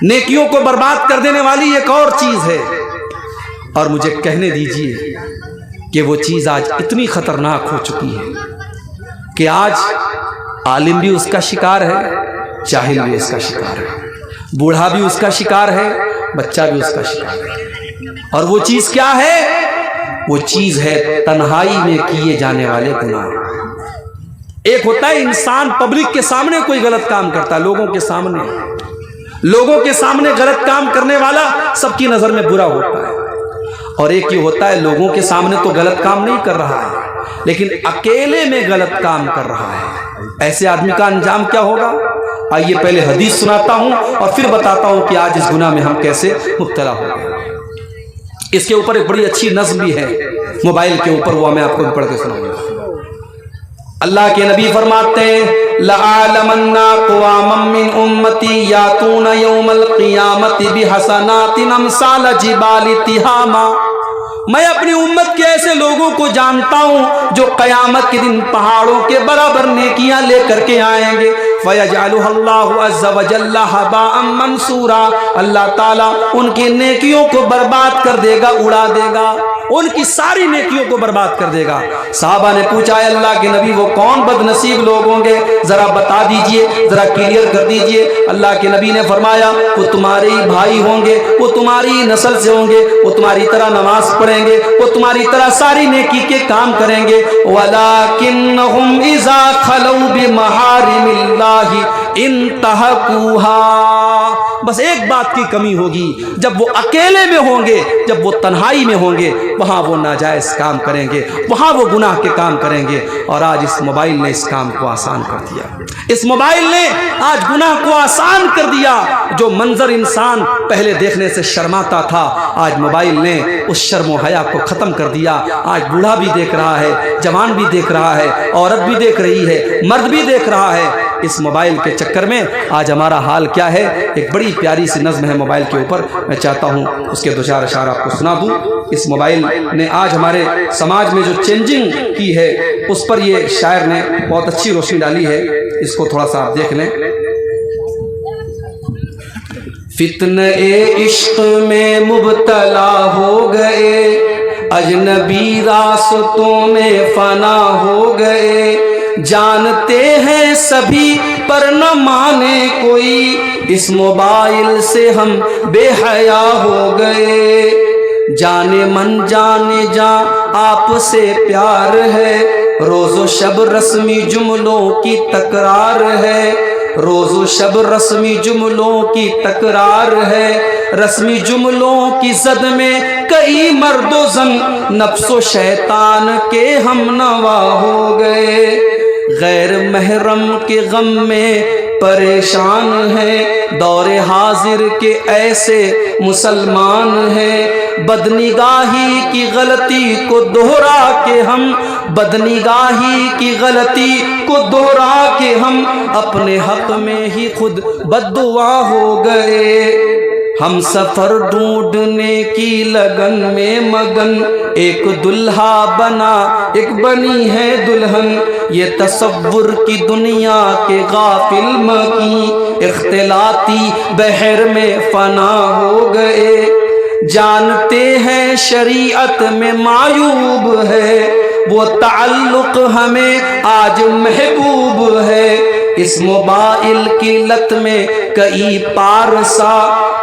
نیکیوں کو برباد کر دینے والی ایک اور چیز ہے، اور مجھے کہنے دیجئے کہ وہ چیز آج اتنی خطرناک ہو چکی ہے کہ آج عالم بھی اس کا شکار ہے، جاہل بھی اس کا شکار ہے، بوڑھا بھی اس کا شکار ہے، بچہ بھی اس کا شکار ہے۔ اور وہ چیز کیا ہے؟ وہ چیز ہے تنہائی میں کیے جانے والے گناہ۔ ایک ہوتا ہے انسان پبلک کے سامنے کوئی غلط کام کرتا ہے، لوگوں کے سامنے غلط کام کرنے والا سب کی نظر میں برا ہوتا ہے، اور ایک یہ ہوتا ہے لوگوں کے سامنے تو غلط کام نہیں کر رہا ہے لیکن اکیلے میں غلط کام کر رہا ہے۔ ایسے آدمی کا انجام کیا ہوگا؟ آئیے پہلے حدیث سناتا ہوں اور پھر بتاتا ہوں کہ آج اس گناہ میں ہم کیسے مبتلا ہو گئے۔ اس کے اوپر ایک بڑی اچھی نظم بھی ہے موبائل کے اوپر، وہ میں آپ کو بھی پڑھ کے سناؤں گا۔ اللہ کے نبی فرماتے ہیں لَأَعْلَمَنَّ أَقْوَامًا مِّنْ أُمَّتِي يَأْتُونَ يَوْمَ الْقِيَامَةِ بِحَسَنَاتٍ أَمْثَالَ جِبَالِ تِهَامَةٍ، میں اپنی امت کے ایسے لوگوں کو جانتا ہوں جو قیامت کے دن پہاڑوں کے برابر نیکیاں لے کر کے آئیں گے۔ فَيَجْعَلُهَا اللَّهُ عَزَّ وَجَلَّ هَبَاءً مَنْثُورًا، اللہ تعالیٰ ان کی نیکیوں کو برباد کر دے گا، اڑا دے گا، ان کی ساری نیکیوں کو برباد کر دے گا۔ صحابہ نے پوچھا ہے اللہ کے نبی وہ کون بد نصیب لوگ ہوں گے، ذرا بتا دیجئے، ذرا کلیئر کر دیجئے۔ اللہ کے نبی نے فرمایا وہ تمہارے ہی بھائی ہوں گے، وہ تمہاری نسل سے ہوں گے، وہ تمہاری طرح نماز پڑھیں گے، وہ تمہاری طرح ساری نیکی کے کام کریں گے۔ وَلَكِنَّهُمْ إِذَا خَلَوْا بِمَحَارِمِ اللَّهِ انتهكوها، بس ایک بات کی کمی ہوگی، جب وہ اکیلے میں ہوں گے، جب وہ تنہائی میں ہوں گے، وہاں وہ ناجائز کام کریں گے، وہاں وہ گناہ کے کام کریں گے۔ اور آج اس موبائل نے اس کام کو آسان کر دیا، اس موبائل نے آج گناہ کو آسان کر دیا۔ جو منظر انسان پہلے دیکھنے سے شرماتا تھا، آج موبائل نے اس شرم و حیا کو ختم کر دیا۔ آج بوڑھا بھی دیکھ رہا ہے، جوان بھی دیکھ رہا ہے، عورت بھی دیکھ رہی ہے، مرد بھی دیکھ رہا ہے۔ اس موبائل کے چکر میں آج ہمارا حال کیا ہے؟ ایک بڑی پیاری سی نظم ہے موبائل کے اوپر، میں چاہتا ہوں اس کے دو چار اشعار آپ کو سنا دوں۔ اس موبائل نے آج ہمارے سماج میں جو چینجنگ کی ہے اس پر یہ شاعر نے بہت اچھی روشنی ڈالی ہے، اس کو تھوڑا سا آپ دیکھ لیں۔ فتنہ عشق میں مبتلا ہو گئے اجنبی راستوں میں فنا ہو گئے، جانتے ہیں سبھی پر نہ مانے کوئی، اس موبائل سے ہم بے حیا ہو گئے، جانے من جانے جاں آپ سے پیار ہے، روز و شب رسمی جملوں کی تکرار ہے، روز و شب رسمی جملوں کی تکرار ہے، رسمی جملوں کی زد میں کئی مرد و زن نفس و شیطان کے ہم نوا ہو گئے، غیر محرم کے غم میں پریشان ہیں، دور حاضر کے ایسے مسلمان ہیں، بدنگاہی کی غلطی کو دوہرا کے ہم، بدنگاہی کی غلطی کو دوہرا کے ہم اپنے حق میں ہی خود بددعا ہو گئے، ہم سفر ڈھونڈنے کی لگن میں مگن، ایک دلہا بنا ایک بنی ہے دلہن، یہ تصور کی دنیا کے غافل مکی، اختلاطی بحر میں فنا ہو گئے، جانتے ہیں شریعت میں معیوب ہے، وہ تعلق ہمیں آج محبوب ہے، اس موبائل کی لت میں کئی پارسا،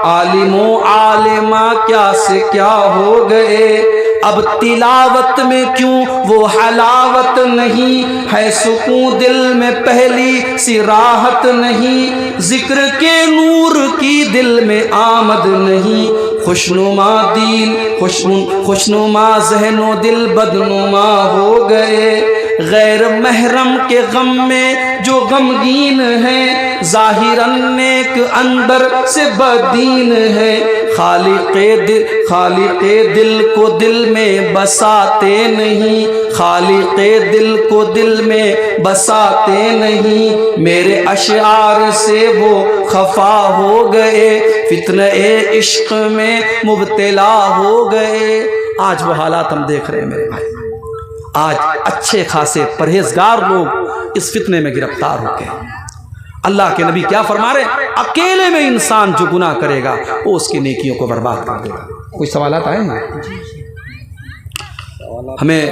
عالم و عالمہ کیا سے کیا ہو گئے، اب تلاوت میں کیوں وہ حلاوت نہیں ہے، سکون دل میں پہلی سی راحت نہیں، ذکر کے نور کی دل میں آمد نہیں، خوشنما دل خوشنما ذہن و دل بدنما ہو گئے، غیر محرم کے غم میں جو غمگین ہے، ظاہراً نیک اندر سے بدین ہے، خالق دل کو دل میں بساتے نہیں، خالق دل کو دل میں بساتے نہیں، میرے اشعار سے وہ خفا ہو گئے، فتنہ عشق میں مبتلا ہو گئے۔ آج وہ حالات ہم دیکھ رہے ہیں میرے بھائی، آج اچھے خاصے پرہیزگار لوگ اس فتنے میں گرفتار ہو گئے۔ اللہ کے نبی کیا فرما رہے ہیں؟ اکیلے میں انسان جو گناہ کرے گا وہ اس کی نیکیوں کو برباد کر دے گا۔ کوئی سوالات آئے ہیں؟ ہمیں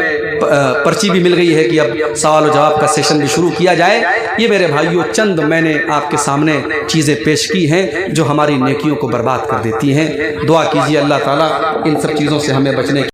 پرچی بھی مل گئی ہے کہ اب سوال و جواب کا سیشن بھی شروع کیا جائے۔ یہ میرے بھائیوں چند میں نے آپ کے سامنے چیزیں پیش کی ہیں جو ہماری نیکیوں کو برباد کر دیتی ہیں۔ دعا کیجیے اللہ تعالیٰ ان سب چیزوں سے ہمیں بچنے کی